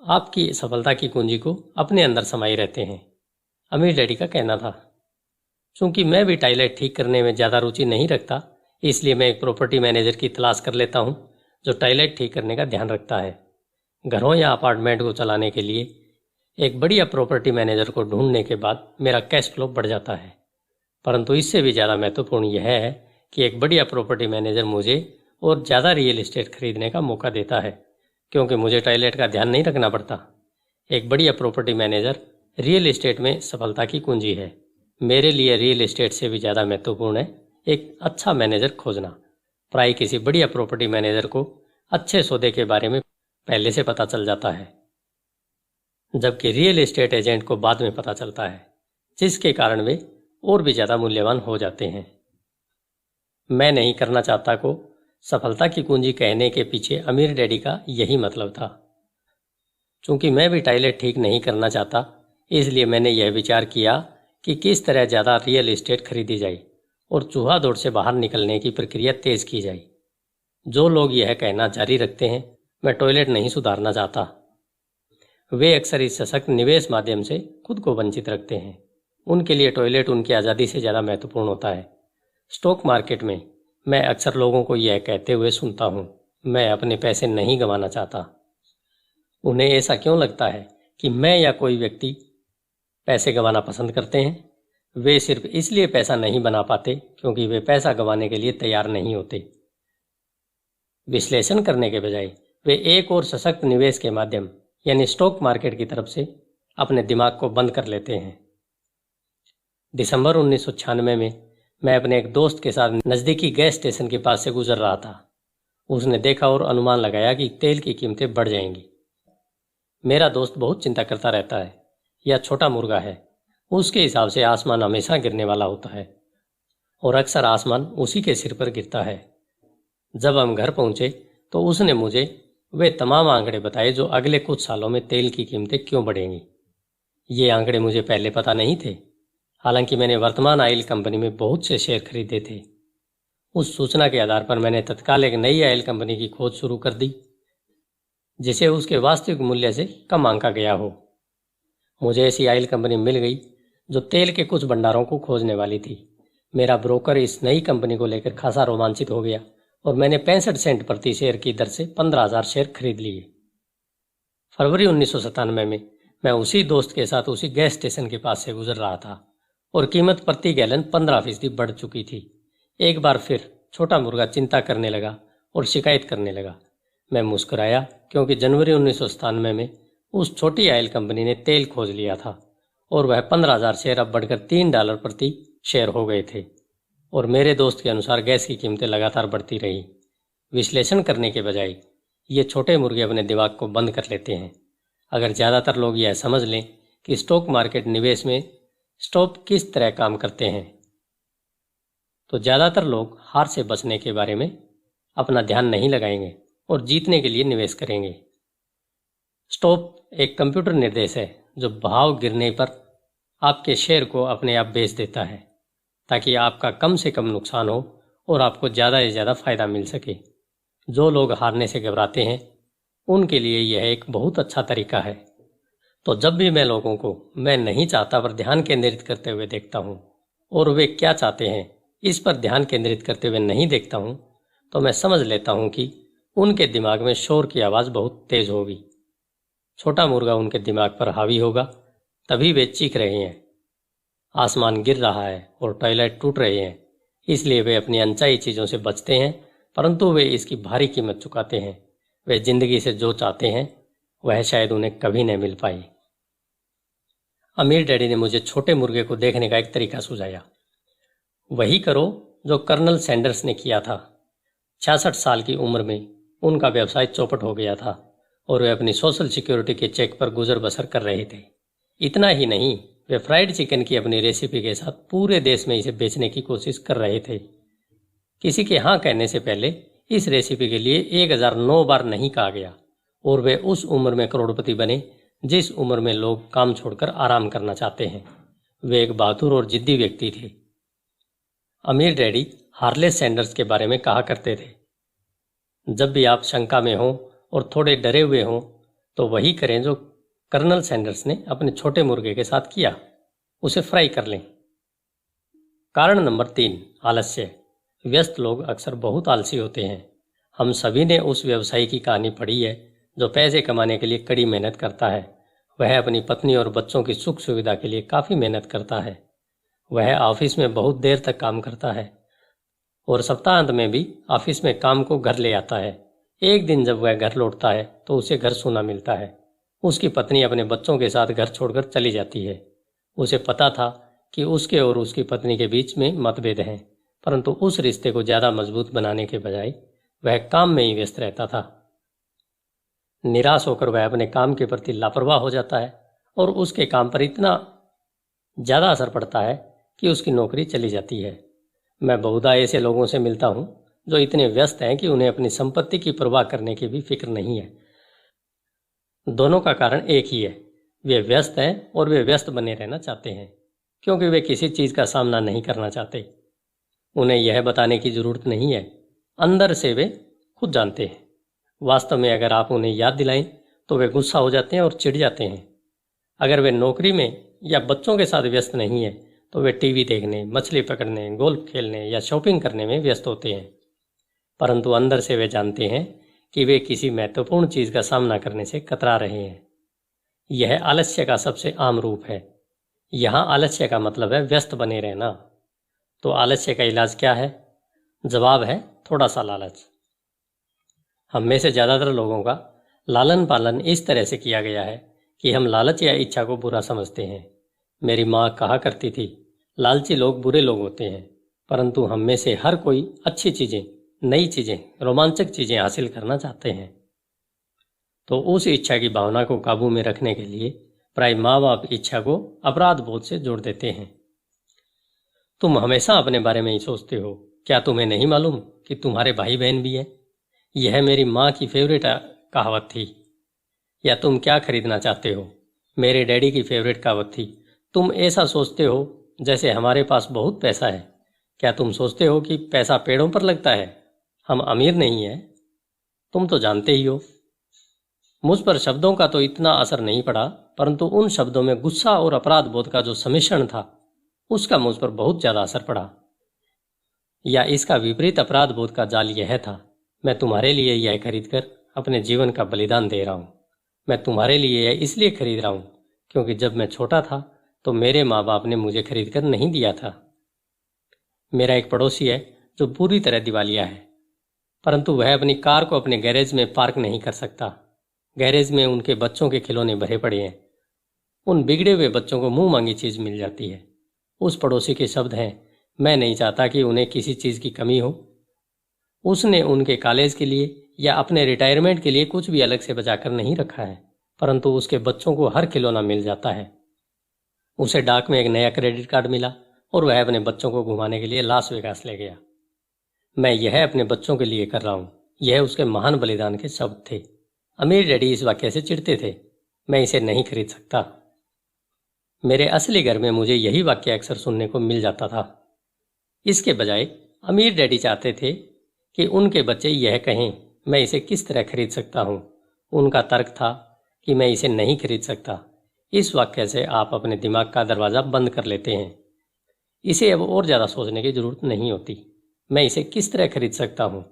आपकी सफलता की कुंजी को अपने अंदर समाये रहते हैं, अमीर डैडी का कहना था। चूंकि मैं भी टॉयलेट ठीक करने में ज़्यादा रुचि नहीं रखता, इसलिए मैं एक प्रॉपर्टी मैनेजर की तलाश कर लेता हूँ जो टॉयलेट ठीक करने का ध्यान रखता है। घरों या अपार्टमेंट को चलाने के लिए एक बढ़िया प्रॉपर्टी मैनेजर को ढूंढने के बाद मेरा कैश फ्लो बढ़ जाता है। परंतु इससे भी ज़्यादा महत्वपूर्ण यह है कि एक बढ़िया प्रॉपर्टी मैनेजर मुझे और ज़्यादा रियल एस्टेट खरीदने का मौका देता है, क्योंकि मुझे टॉयलेट का ध्यान नहीं रखना पड़ता। एक बढ़िया प्रॉपर्टी मैनेजर रियल एस्टेट में सफलता की कुंजी है। मेरे लिए रियल एस्टेट से भी ज़्यादा महत्वपूर्ण है एक अच्छा मैनेजर खोजना। प्राय किसी बढ़िया प्रॉपर्टी मैनेजर को अच्छे सौदे के बारे में पहले से पता चल जाता है, जबकि रियल एस्टेट एजेंट को बाद में पता चलता है, जिसके कारण वे और भी ज़्यादा मूल्यवान हो जाते हैं। मैं नहीं करना चाहता को सफलता की कुंजी कहने के पीछे अमीर डैडी का यही मतलब था। चूंकि मैं भी टॉयलेट ठीक नहीं करना चाहता, इसलिए मैंने यह विचार किया कि किस तरह ज़्यादा रियल एस्टेट खरीदी जाए और चूहा दौड़ से बाहर निकलने की प्रक्रिया तेज की जाए। जो लोग यह कहना जारी रखते हैं मैं टॉयलेट नहीं सुधारना चाहता, वे अक्सर इस सशक्त निवेश माध्यम से खुद को वंचित रखते हैं। उनके लिए टॉयलेट उनकी आज़ादी से ज़्यादा महत्वपूर्ण होता है। स्टॉक मार्केट में मैं अक्सर लोगों को यह कहते हुए सुनता हूँ, मैं अपने पैसे नहीं गंवाना चाहता। उन्हें ऐसा क्यों लगता है कि मैं या कोई व्यक्ति पैसे गंवाना पसंद करते हैं? वे सिर्फ इसलिए पैसा नहीं बना पाते क्योंकि वे पैसा गंवाने के लिए तैयार नहीं होते। विश्लेषण करने के बजाय वे एक और सशक्त निवेश के माध्यम यानी स्टॉक मार्केट की तरफ से अपने दिमाग को बंद कर लेते हैं। दिसंबर 1996 में मैं अपने एक दोस्त के साथ नज़दीकी गैस स्टेशन के पास से गुजर रहा था। उसने देखा और अनुमान लगाया कि तेल की कीमतें बढ़ जाएंगी। मेरा दोस्त बहुत चिंता करता रहता है, यह छोटा मुर्गा है, उसके हिसाब से आसमान हमेशा गिरने वाला होता है और अक्सर आसमान उसी के सिर पर गिरता है। जब हम घर पहुंचे तो उसने मुझे वे तमाम आंकड़े बताए जो अगले कुछ सालों में तेल की कीमतें क्यों बढ़ेंगी। ये आंकड़े मुझे पहले पता नहीं थे, हालांकि मैंने वर्तमान ऑयल कंपनी में बहुत से शेयर खरीदे थे। उस सूचना के आधार पर मैंने तत्काल एक नई ऑयल कंपनी की खोज शुरू कर दी, जिसे उसके वास्तविक मूल्य से कम आंका गया हो। मुझे ऐसी ऑयल कंपनी मिल गई जो तेल के कुछ भंडारों को खोजने वाली थी। मेरा ब्रोकर इस नई कंपनी को लेकर खासा रोमांचित हो गया और मैंने 65 सेंट प्रति शेयर की दर से 15,000 शेयर खरीद लिए। फरवरी 1997 में मैं उसी दोस्त के साथ उसी गैस स्टेशन के पास से गुजर रहा था और कीमत प्रति गैलन 15% बढ़ चुकी थी। एक बार फिर छोटा मुर्गा चिंता करने लगा और शिकायत करने लगा। मैं मुस्कुराया क्योंकि जनवरी 1997 में उस छोटी ऑयल कंपनी ने तेल खोज लिया था और वह 15,000 शेयर अब बढ़कर $3 प्रति शेयर हो गए थे। और मेरे दोस्त के अनुसार गैस की कीमतें लगातार बढ़ती रही। विश्लेषण करने के बजाय ये छोटे मुर्गे अपने दिमाग को बंद कर लेते हैं। अगर ज़्यादातर लोग यह समझ लें कि स्टॉक मार्केट निवेश में स्टॉक किस तरह काम करते हैं, तो ज़्यादातर लोग हार से बचने के बारे में अपना ध्यान नहीं लगाएंगे और जीतने के लिए निवेश करेंगे। स्टॉप एक कंप्यूटर निर्देश है जो भाव गिरने पर आपके शेयर को अपने आप बेच देता है, ताकि आपका कम से कम नुकसान हो और आपको ज़्यादा से ज़्यादा फायदा मिल सके। जो लोग हारने से घबराते हैं उनके लिए यह एक बहुत अच्छा तरीका है। तो जब भी मैं लोगों को मैं नहीं चाहता पर ध्यान केंद्रित करते हुए देखता हूँ और वे क्या चाहते हैं इस पर ध्यान केंद्रित करते हुए नहीं देखता हूँ, तो मैं समझ लेता हूँ कि उनके दिमाग में शोर की आवाज़ बहुत तेज होगी। छोटा मुर्गा उनके दिमाग पर हावी होगा, तभी वे चीख रहे हैं, आसमान गिर रहा है और टॉयलेट टूट रहे हैं। इसलिए वे अपनी अनचाही चीज़ों से बचते हैं, परंतु वे इसकी भारी कीमत चुकाते हैं। वे जिंदगी से जो चाहते हैं वह शायद उन्हें कभी न मिल पाई। अमीर डैडी ने मुझे छोटे मुर्गे को देखने का एक तरीका सुझाया। वही करो जो कर्नल सैंडर्स ने किया था। 66 साल की उम्र में उनका व्यवसाय चौपट हो गया था और वे अपनी सोशल सिक्योरिटी के चेक पर गुजर बसर कर रहे थे। इतना ही नहीं, वे फ्राइड चिकन की अपनी रेसिपी के साथ पूरे देश में इसे बेचने की कोशिश कर रहे थे। किसी के हाँ कहने से पहले इस रेसिपी के लिए 1009 बार नहीं कहा गया और वे उस उम्र में करोड़पति बने जिस उम्र में लोग काम छोड़कर आराम करना चाहते हैं। वे एक बहादुर और जिद्दी व्यक्ति थे। अमीर डैडी हार्ले सैंडर्स के बारे में कहा करते थे, जब भी आप शंका में हों और थोड़े डरे हुए हों तो वही करें जो कर्नल सैंडर्स ने अपने छोटे मुर्गे के साथ किया, उसे फ्राई कर लें। कारण नंबर 3, आलस्य। व्यस्त लोग अक्सर बहुत आलसी होते हैं। हम सभी ने उस व्यवसायी की कहानी पढ़ी है जो पैसे कमाने के लिए कड़ी मेहनत करता है। वह अपनी पत्नी और बच्चों की सुख सुविधा के लिए काफ़ी मेहनत करता है। वह ऑफिस में बहुत देर तक काम करता है और सप्ताहांत में भी ऑफिस में काम को घर ले आता है। एक दिन जब वह घर लौटता है तो उसे घर सूना मिलता है। उसकी पत्नी अपने बच्चों के साथ घर छोड़कर चली जाती है। उसे पता था कि उसके और उसकी पत्नी के बीच में मतभेद हैं, परंतु उस रिश्ते को ज़्यादा मजबूत बनाने के बजाय वह काम में ही व्यस्त रहता था। निराश होकर वह अपने काम के प्रति लापरवाह हो जाता है और उसके काम पर इतना ज़्यादा असर पड़ता है कि उसकी नौकरी चली जाती है। मैं बहुधा ऐसे लोगों से मिलता हूँ जो इतने व्यस्त हैं कि उन्हें अपनी संपत्ति की परवाह करने की भी फिक्र नहीं है। दोनों का कारण एक ही है, वे व्यस्त हैं और वे व्यस्त बने रहना चाहते हैं क्योंकि वे किसी चीज़ का सामना नहीं करना चाहते। उन्हें यह बताने की ज़रूरत नहीं है, अंदर से वे खुद जानते हैं। वास्तव में अगर आप उन्हें याद दिलाएं तो वे गुस्सा हो जाते हैं और चिढ़ जाते हैं। अगर वे नौकरी में या बच्चों के साथ व्यस्त नहीं है तो वे टीवी देखने, मछली पकड़ने, गोल्फ खेलने या शॉपिंग करने में व्यस्त होते हैं, परंतु अंदर से वे जानते हैं कि वे किसी महत्वपूर्ण चीज़ का सामना करने से कतरा रहे हैं। यह आलस्य का सबसे आम रूप है। यहाँ आलस्य का मतलब है व्यस्त बने रहना। तो आलस्य का इलाज क्या है? जवाब है थोड़ा सा लालच। हम में से ज़्यादातर लोगों का लालन पालन इस तरह से किया गया है कि हम लालच या इच्छा को बुरा समझते हैं। मेरी माँ कहा करती थी, लालची लोग बुरे लोग होते हैं, परंतु हम में से हर कोई अच्छी चीज़ें, नई चीज़ें, रोमांचक चीज़ें हासिल करना चाहते हैं। तो उस इच्छा की भावना को काबू में रखने के लिए प्राय माँ बाप इच्छा को अपराध बोध से जोड़ देते हैं। तुम हमेशा अपने बारे में ही सोचते हो, क्या तुम्हें नहीं मालूम कि तुम्हारे भाई बहन भी हैं? यह मेरी माँ की फेवरेट कहावत थी। या तुम क्या खरीदना चाहते हो? मेरे डैडी की फेवरेट कहावत थी, तुम ऐसा सोचते हो जैसे हमारे पास बहुत पैसा है। क्या तुम सोचते हो कि पैसा पेड़ों पर लगता है? हम अमीर नहीं हैं, तुम तो जानते ही हो। मुझ पर शब्दों का तो इतना असर नहीं पड़ा, परंतु उन शब्दों में गुस्सा और अपराध बोध का जो सम्मिश्रण था उसका मुझ पर बहुत ज़्यादा असर पड़ा। या इसका विपरीत अपराध बोध का जाल यह था, मैं तुम्हारे लिए यह खरीदकर अपने जीवन का बलिदान दे रहा हूँ। मैं तुम्हारे लिए यह इसलिए खरीद रहा हूँ क्योंकि जब मैं छोटा था तो मेरे माँ बाप ने मुझे खरीद कर नहीं दिया था। मेरा एक पड़ोसी है जो पूरी तरह दिवालिया है, परंतु वह अपनी कार को अपने गैरेज में पार्क नहीं कर सकता। गैरेज में उनके बच्चों के खिलौने भरे पड़े हैं। उन बिगड़े हुए बच्चों को मुंह मांगी चीज़ मिल जाती है। उस पड़ोसी के शब्द हैं, मैं नहीं चाहता कि उन्हें किसी चीज़ की कमी हो। उसने उनके कॉलेज के लिए या अपने रिटायरमेंट के लिए कुछ भी अलग से बचाकर नहीं रखा है, परंतु उसके बच्चों को हर खिलौना मिल जाता है। उसे डाक में एक नया क्रेडिट कार्ड मिला और वह अपने बच्चों को घुमाने के लिए लास वेगास ले गया। मैं यह अपने बच्चों के लिए कर रहा हूँ। यह उसके महान बलिदान के शब्द थे। अमीर डैडी इस वाक्य से चिढ़ते थे, मैं इसे नहीं खरीद सकता। मेरे असली घर में मुझे यही वाक्य अक्सर सुनने को मिल जाता था। इसके बजाय अमीर डैडी चाहते थे कि उनके बच्चे यह कहें, मैं इसे किस तरह खरीद सकता हूँ। उनका तर्क था कि मैं इसे नहीं खरीद सकता। इस वाक्य से आप अपने दिमाग का दरवाज़ा बंद कर लेते हैं। इसे अब और ज़्यादा सोचने की ज़रूरत नहीं होती। मैं इसे किस तरह खरीद सकता हूँ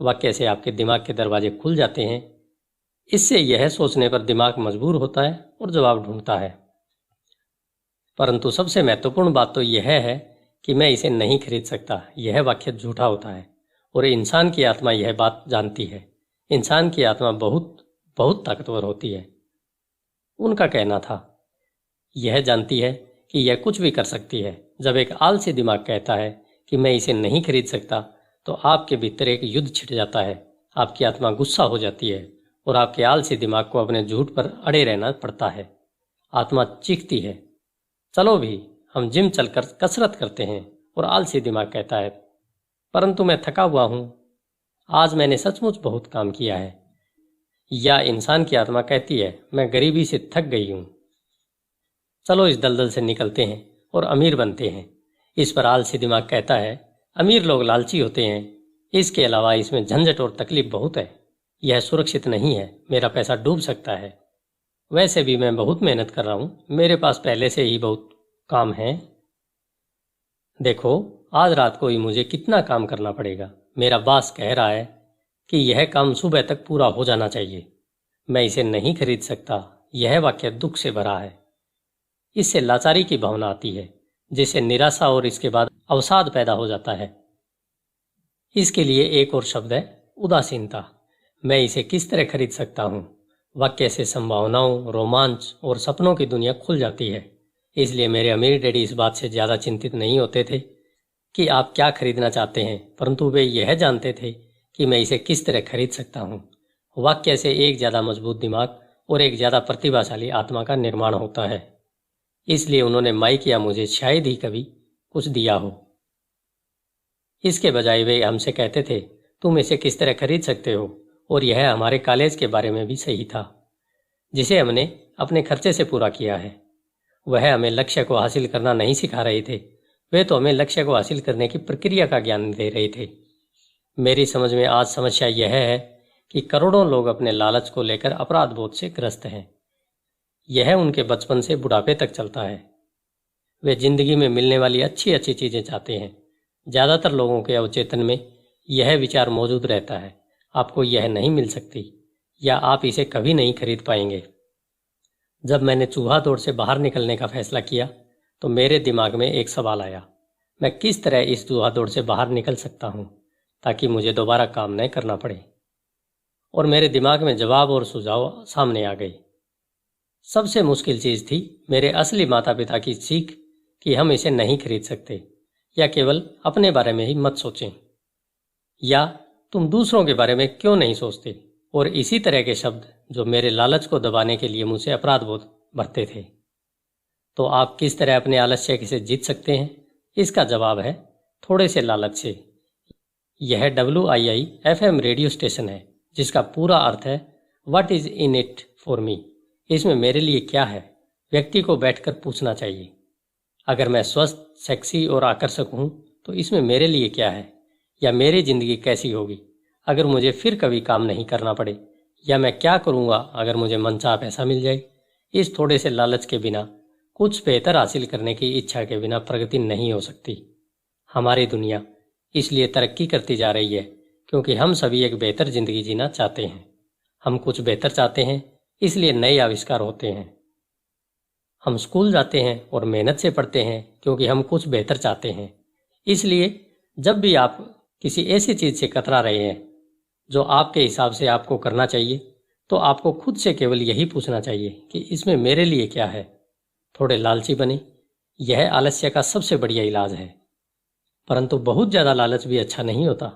वाक्य से आपके दिमाग के दरवाजे खुल जाते हैं। इससे यह सोचने पर दिमाग मजबूर होता है और जवाब ढूंढता है। परंतु सबसे महत्वपूर्ण बात तो यह है कि मैं इसे नहीं खरीद सकता। यह वाक्य झूठा होता है और इंसान की आत्मा यह बात जानती है। इंसान की आत्मा बहुत बहुत ताकतवर होती है। उनका कहना था, यह जानती है कि यह कुछ भी कर सकती है। जब एक आलसी दिमाग कहता है कि मैं इसे नहीं खरीद सकता, तो आपके भीतर एक युद्ध छिड़ जाता है। आपकी आत्मा गुस्सा हो जाती है और आपके आलसी दिमाग को अपने झूठ पर अड़े रहना पड़ता है। आत्मा चीखती है, चलो भी हम जिम चलकर कसरत करते हैं। और आलसी दिमाग कहता है, परंतु मैं थका हुआ हूँ, आज मैंने सचमुच बहुत काम किया है। या इंसान की आत्मा कहती है, मैं गरीबी से थक गई हूँ, चलो इस दलदल से निकलते हैं और अमीर बनते हैं। इस पर आलसी दिमाग कहता है, अमीर लोग लालची होते हैं, इसके अलावा इसमें झंझट और तकलीफ बहुत है, यह सुरक्षित नहीं है, मेरा पैसा डूब सकता है। वैसे भी मैं बहुत मेहनत कर रहा हूँ, मेरे पास पहले से ही बहुत काम है। देखो आज रात को ही मुझे कितना काम करना पड़ेगा। मेरा बॉस कह रहा है कि यह काम सुबह तक पूरा हो जाना चाहिए। मैं इसे नहीं खरीद सकता। यह वाक्य दुख से भरा है। इससे लाचारी की भावना आती है, जिससे निराशा और इसके बाद अवसाद पैदा हो जाता है। इसके लिए एक और शब्द है, उदासीनता। मैं इसे किस तरह खरीद सकता हूँ वाक्य से संभावनाओं, रोमांच और सपनों की दुनिया खुल जाती है। इसलिए मेरे अमीर डैडी इस बात से ज़्यादा चिंतित नहीं होते थे कि आप क्या खरीदना चाहते हैं, परंतु वे यह जानते थे कि मैं इसे किस तरह खरीद सकता हूँ। वाक्य से एक ज़्यादा मजबूत दिमाग और एक ज़्यादा प्रतिभाशाली आत्मा का निर्माण होता है। इसलिए उन्होंने माइक या मुझे शायद ही कभी कुछ दिया हो। इसके बजाय वे हमसे कहते थे, तुम इसे किस तरह खरीद सकते हो। और यह हमारे कॉलेज के बारे में भी सही था, जिसे हमने अपने खर्चे से पूरा किया है। वह हमें लक्ष्य को हासिल करना नहीं सिखा रहे थे, वे तो हमें लक्ष्य को हासिल करने की प्रक्रिया का ज्ञान दे रहे थे। मेरी समझ में आज समस्या यह है कि करोड़ों लोग अपने लालच को लेकर अपराध बोध से ग्रस्त हैं। यह उनके बचपन से बुढ़ापे तक चलता है। वे जिंदगी में मिलने वाली अच्छी अच्छी चीज़ें चाहते हैं। ज़्यादातर लोगों के अवचेतन में यह विचार मौजूद रहता है, आपको यह नहीं मिल सकती या आप इसे कभी नहीं खरीद पाएंगे। जब मैंने चूहा दौड़ से बाहर निकलने का फैसला किया तो मेरे दिमाग में एक सवाल आया, मैं किस तरह इस चूहा दौड़ से बाहर निकल सकता हूँ ताकि मुझे दोबारा काम न करना पड़े। और मेरे दिमाग में जवाब और सुझाव सामने आ गए। सबसे मुश्किल चीज़ थी मेरे असली माता पिता की सीख कि हम इसे नहीं खरीद सकते, या केवल अपने बारे में ही मत सोचें, या तुम दूसरों के बारे में क्यों नहीं सोचते। और इसी तरह के शब्द जो मेरे लालच को दबाने के लिए मुझसे अपराध बोध भरते थे। तो आप किस तरह अपने आलस्य से जीत सकते हैं? इसका जवाब है थोड़े से लालच से। यह WII-FM रेडियो स्टेशन है, जिसका पूरा अर्थ है what is in it for me. इसमें मेरे लिए क्या है, व्यक्ति को बैठकर पूछना चाहिए। अगर मैं स्वस्थ, सेक्सी और आकर्षक हूँ तो इसमें मेरे लिए क्या है, या मेरी जिंदगी कैसी होगी अगर मुझे फिर कभी काम नहीं करना पड़े, या मैं क्या करूँगा अगर मुझे मनचाहा पैसा मिल जाए। इस थोड़े से लालच के बिना, कुछ बेहतर हासिल करने की इच्छा के बिना प्रगति नहीं हो सकती। हमारी दुनिया इसलिए तरक्की करती जा रही है क्योंकि हम सभी एक बेहतर जिंदगी जीना चाहते हैं। हम कुछ बेहतर चाहते हैं, इसलिए नए आविष्कार होते हैं। हम स्कूल जाते हैं और मेहनत से पढ़ते हैं क्योंकि हम कुछ बेहतर चाहते हैं। इसलिए जब भी आप किसी ऐसी चीज़ से कतरा रहे हैं जो आपके हिसाब से आपको करना चाहिए, तो आपको खुद से केवल यही पूछना चाहिए कि इसमें मेरे लिए क्या है, थोड़े लालची बने। यह आलस्य का सबसे बढ़िया इलाज है। परंतु बहुत ज़्यादा लालच भी अच्छा नहीं होता,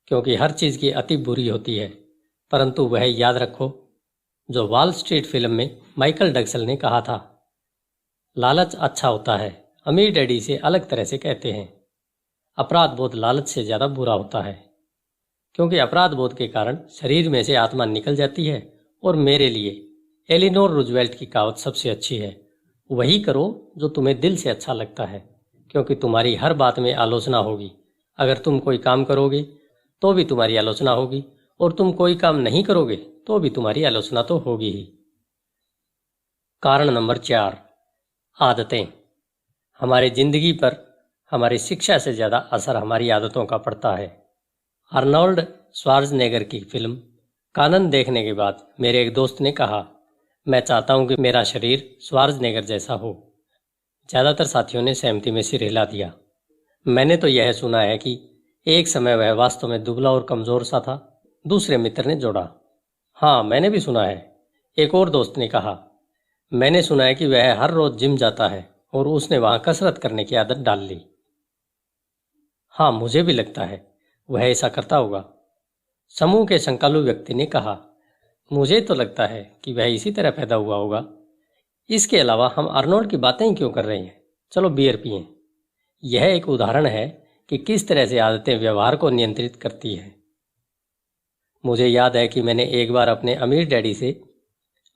क्योंकि हर चीज़ की अति बुरी होती है। परंतु वह याद रखो जो वॉल स्ट्रीट फिल्म में माइकल डगसल ने कहा था, लालच अच्छा होता है, अमीर डैडी से अलग तरह से कहते हैं। अपराध बोध लालच से ज़्यादा बुरा होता है, क्योंकि अपराध बोध के कारण शरीर में से आत्मा निकल जाती है। और मेरे लिए एलिनोर रूजवेल्ट की कहावत सबसे अच्छी है, वही करो जो तुम्हें दिल से अच्छा लगता है, क्योंकि तुम्हारी हर बात में आलोचना होगी। अगर तुम कोई काम करोगे तो भी तुम्हारी आलोचना होगी, और तुम कोई काम नहीं करोगे तो भी तुम्हारी आलोचना तो होगी ही। कारण नंबर 4, आदतें। हमारी जिंदगी पर हमारी शिक्षा से ज़्यादा असर हमारी आदतों का पड़ता है। आर्नोल्ड श्वार्ज़नेगर की फिल्म कानन देखने के बाद मेरे एक दोस्त ने कहा, मैं चाहता हूं कि मेरा शरीर श्वार्ज़नेगर जैसा हो। ज़्यादातर साथियों ने सहमति में सिर हिला दिया। मैंने तो यह सुना है कि एक समय वह वास्तव में दुबला और कमज़ोर सा था। दूसरे मित्र ने जोड़ा, हाँ मैंने भी सुना है। एक और दोस्त ने कहा, मैंने सुना है कि वह हर रोज़ जिम जाता है और उसने वहाँ कसरत करने की आदत डाल ली। हाँ मुझे भी लगता है वह ऐसा करता होगा। समूह के संकालु व्यक्ति ने कहा, मुझे तो लगता है कि वह इसी तरह पैदा हुआ होगा। इसके अलावा हम आर्नोल्ड की बातें ही क्यों कर रहे हैं, चलो बियर पिएं। यह एक उदाहरण है कि किस तरह से आदतें व्यवहार को नियंत्रित करती है। मुझे याद है कि मैंने एक बार अपने अमीर डैडी से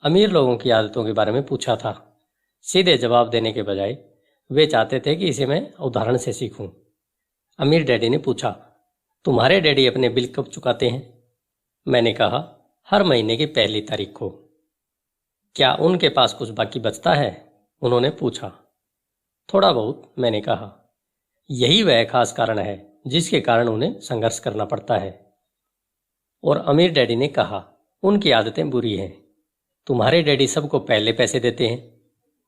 अमीर लोगों की आदतों के बारे में पूछा था। सीधे जवाब देने के बजाय वे चाहते थे कि इसे मैं उदाहरण से सीखूं। अमीर डैडी ने पूछा, तुम्हारे डैडी अपने बिल कब चुकाते हैं? मैंने कहा, हर महीने की पहली तारीख को। क्या उनके पास कुछ बाकी बचता है? उन्होंने पूछा। थोड़ा बहुत, मैंने कहा। यही वह खास कारण है जिसके कारण उन्हें संघर्ष करना पड़ता है। और अमीर डैडी ने कहा, उनकी आदतें बुरी हैं। तुम्हारे डैडी सबको पहले पैसे देते हैं,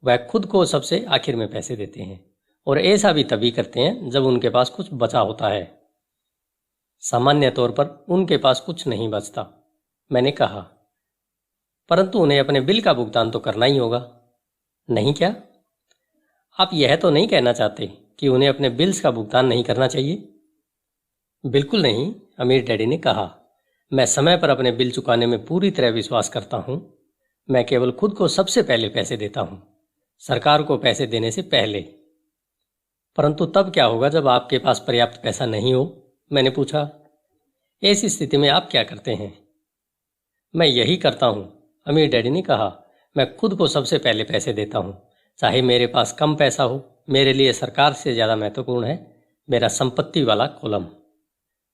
वह खुद को सबसे आखिर में पैसे देते हैं, और ऐसा भी तभी करते हैं जब उनके पास कुछ बचा होता है। सामान्य तौर पर उनके पास कुछ नहीं बचता। मैंने कहा, परंतु उन्हें अपने बिल का भुगतान तो करना ही होगा, नहीं क्या? आप यह तो नहीं कहना चाहते कि उन्हें अपने बिल्स का भुगतान नहीं करना चाहिए? बिल्कुल नहीं, अमीर डैडी ने कहा। मैं समय पर अपने बिल चुकाने में पूरी तरह विश्वास करता हूँ। मैं केवल खुद को सबसे पहले पैसे देता हूँ, सरकार को पैसे देने से पहले। परंतु तब क्या होगा जब आपके पास पर्याप्त पैसा नहीं हो? मैंने पूछा। ऐसी स्थिति में आप क्या करते हैं? मैं यही करता हूँ, अमीर डैडी ने कहा। मैं खुद को सबसे पहले पैसे देता हूँ, चाहे मेरे पास कम पैसा हो। मेरे लिए सरकार से ज़्यादा महत्वपूर्ण है मेरा संपत्ति वाला कॉलम।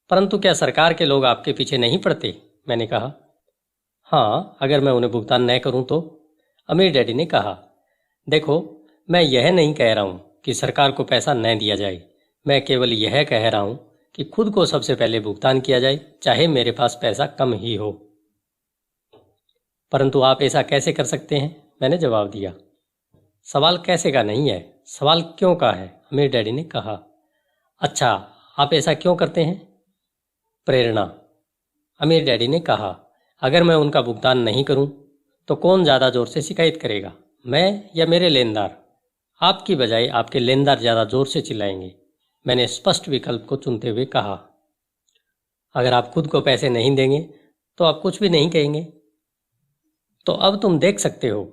परंतु क्या सरकार के लोग आपके पीछे नहीं पड़ते? मैंने कहा। हाँ, अगर मैं उन्हें भुगतान न करूँ तो, अमीर डैडी ने कहा। देखो, मैं यह नहीं कह रहा हूँ कि सरकार को पैसा न दिया जाए। मैं केवल यह कह रहा हूँ कि खुद को सबसे पहले भुगतान किया जाए, चाहे मेरे पास पैसा कम ही हो। परंतु आप ऐसा कैसे कर सकते हैं? मैंने जवाब दिया। सवाल कैसे का नहीं है, सवाल क्यों का है, अमीर डैडी ने कहा। अच्छा, आप ऐसा क्यों करते हैं? प्रेरणा, अमीर डैडी ने कहा। अगर मैं उनका भुगतान नहीं करूं, तो कौन ज़्यादा जोर से शिकायत करेगा, मैं या मेरे लेनदार? आपकी बजाय आपके लेनदार ज़्यादा जोर से चिल्लाएंगे, मैंने स्पष्ट विकल्प को चुनते हुए कहा। अगर आप खुद को पैसे नहीं देंगे तो आप कुछ भी नहीं कहेंगे। तो अब तुम देख सकते हो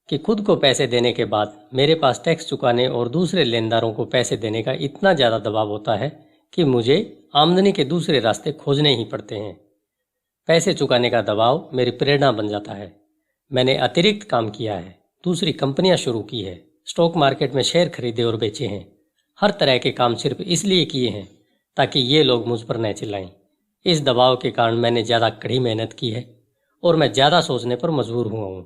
कि खुद को पैसे देने के बाद मेरे पास टैक्स चुकाने और दूसरे लेनदारों को पैसे देने का इतना ज़्यादा दबाव होता है कि मुझे आमदनी के दूसरे रास्ते खोजने ही पड़ते हैं। पैसे चुकाने का दबाव मेरी प्रेरणा बन जाता है। मैंने अतिरिक्त काम किया है, दूसरी कंपनियां शुरू की है, स्टॉक मार्केट में शेयर खरीदे और बेचे हैं। हर तरह के काम सिर्फ इसलिए किए हैं ताकि ये लोग मुझ पर न चिल्लाएं। इस दबाव के कारण मैंने ज़्यादा कड़ी मेहनत की है और मैं ज़्यादा सोचने पर मजबूर हुआ हूँ।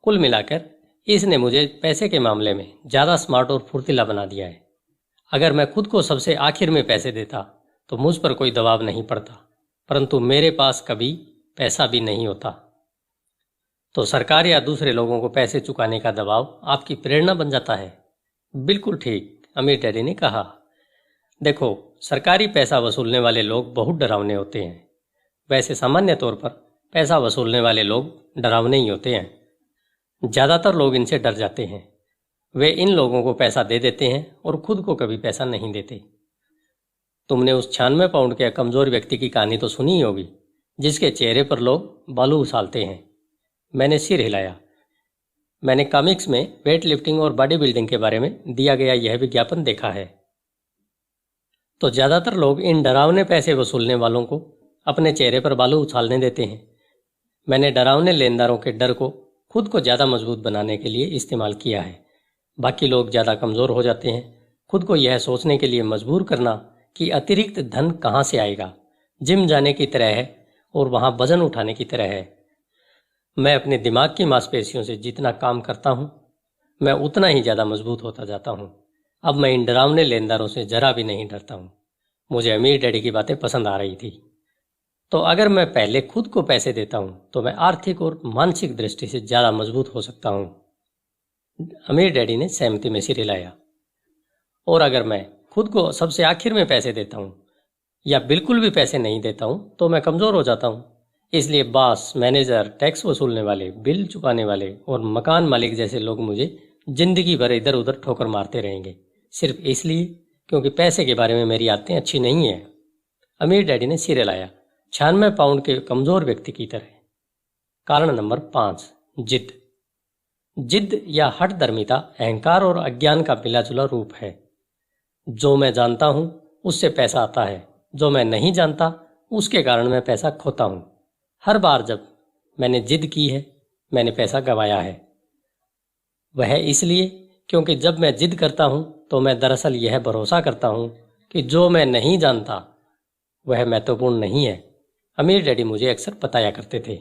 कुल मिलाकर इसने मुझे पैसे के मामले में ज़्यादा स्मार्ट और फुर्तीला बना दिया है। अगर मैं खुद को सबसे आखिर में पैसे देता तो मुझ पर कोई दबाव नहीं पड़ता, परंतु मेरे पास कभी पैसा भी नहीं होता। तो सरकार या दूसरे लोगों को पैसे चुकाने का दबाव आपकी प्रेरणा बन जाता है। बिल्कुल ठीक, अमीर डैडी ने कहा। देखो, सरकारी पैसा वसूलने वाले लोग बहुत डरावने होते हैं। वैसे सामान्य तौर पर पैसा वसूलने वाले लोग डरावने ही होते हैं। ज़्यादातर लोग इनसे डर जाते हैं, वे इन लोगों को पैसा दे देते हैं और खुद को कभी पैसा नहीं देते। तुमने उस 96 पाउंड के कमजोर व्यक्ति की कहानी तो सुनी ही होगी, जिसके चेहरे पर लोग बालू उछालते हैं। मैंने सिर हिलाया। मैंने कॉमिक्स में वेट लिफ्टिंग और बॉडी बिल्डिंग के बारे में दिया गया यह विज्ञापन देखा है। तो ज़्यादातर लोग इन डरावने पैसे वसूलने वालों को अपने चेहरे पर बालू उछालने देते हैं। मैंने डरावने लेनदारों के डर को खुद को ज़्यादा मजबूत बनाने के लिए इस्तेमाल किया है। बाकी लोग ज़्यादा कमज़ोर हो जाते हैं। खुद को यह सोचने के लिए मजबूर करना कि अतिरिक्त धन कहाँ से आएगा, जिम जाने की तरह है और वहाँ वजन उठाने की तरह है। मैं अपने दिमाग की मांसपेशियों से जितना काम करता हूँ, मैं उतना ही ज़्यादा मजबूत होता जाता हूँ। अब मैं इन डरावने लेनदारों से जरा भी नहीं डरता हूँ। मुझे अमीर डैडी की बातें पसंद आ रही थी। तो अगर मैं पहले खुद को पैसे देता हूँ तो मैं आर्थिक और मानसिक दृष्टि से ज़्यादा मजबूत हो सकता हूँ। अमीर डैडी ने सहमति में सिर हिलाया। और अगर मैं खुद को सबसे आखिर में पैसे देता हूँ या बिल्कुल भी पैसे नहीं देता हूँ तो मैं कमज़ोर हो जाता हूँ। इसलिए बॉस, मैनेजर, टैक्स वसूलने वाले, बिल चुकाने वाले और मकान मालिक जैसे लोग मुझे जिंदगी भर इधर उधर ठोकर मारते रहेंगे, सिर्फ इसलिए क्योंकि पैसे के बारे में मेरी आदतें अच्छी नहीं हैं। अमीर डैडी ने सिर हिलाया, 96 पाउंड के कमज़ोर व्यक्ति की तरह। कारण नंबर 5, जिद। जिद या हठधर्मिता अहंकार और अज्ञान का मिला जुला रूप है। जो मैं जानता हूँ उससे पैसा आता है, जो मैं नहीं जानता उसके कारण मैं पैसा खोता हूँ। हर बार जब मैंने जिद की है मैंने पैसा गंवाया है। वह इसलिए क्योंकि जब मैं जिद करता हूँ तो मैं दरअसल यह भरोसा करता हूँ कि जो मैं नहीं जानता वह महत्वपूर्ण नहीं है। अमीर डैडी मुझे अक्सर बताया करते थे।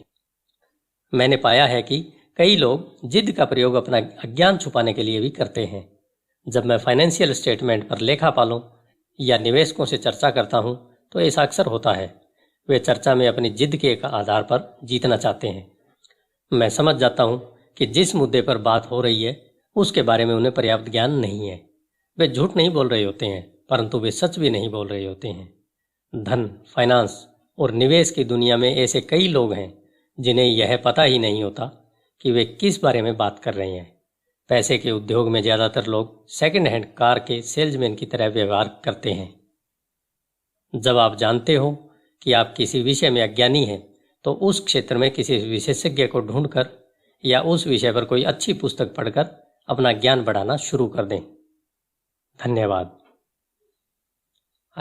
मैंने पाया है कि कई लोग जिद का प्रयोग अपना अज्ञान छुपाने के लिए भी करते हैं। जब मैं फाइनेंशियल स्टेटमेंट पर लेखापालों या निवेशकों से चर्चा करता हूँ तो ऐसा अक्सर होता है। वे चर्चा में अपनी जिद के आधार पर जीतना चाहते हैं। मैं समझ जाता हूँ कि जिस मुद्दे पर बात हो रही है उसके बारे में उन्हें पर्याप्त ज्ञान नहीं है। वे झूठ नहीं बोल रहे होते हैं, परंतु वे सच भी नहीं बोल रहे होते हैं। धन, फाइनेंस और निवेश की दुनिया में ऐसे कई लोग हैं जिन्हें यह पता ही नहीं होता कि वे किस बारे में बात कर रहे हैं। पैसे के उद्योग में ज़्यादातर लोग सेकंड हैंड कार के सेल्समैन की तरह व्यवहार करते हैं। जब आप जानते हो कि आप किसी विषय में अज्ञानी हैं तो उस क्षेत्र में किसी विशेषज्ञ को ढूंढकर या उस विषय पर कोई अच्छी पुस्तक पढ़कर अपना ज्ञान बढ़ाना शुरू कर दें। धन्यवाद।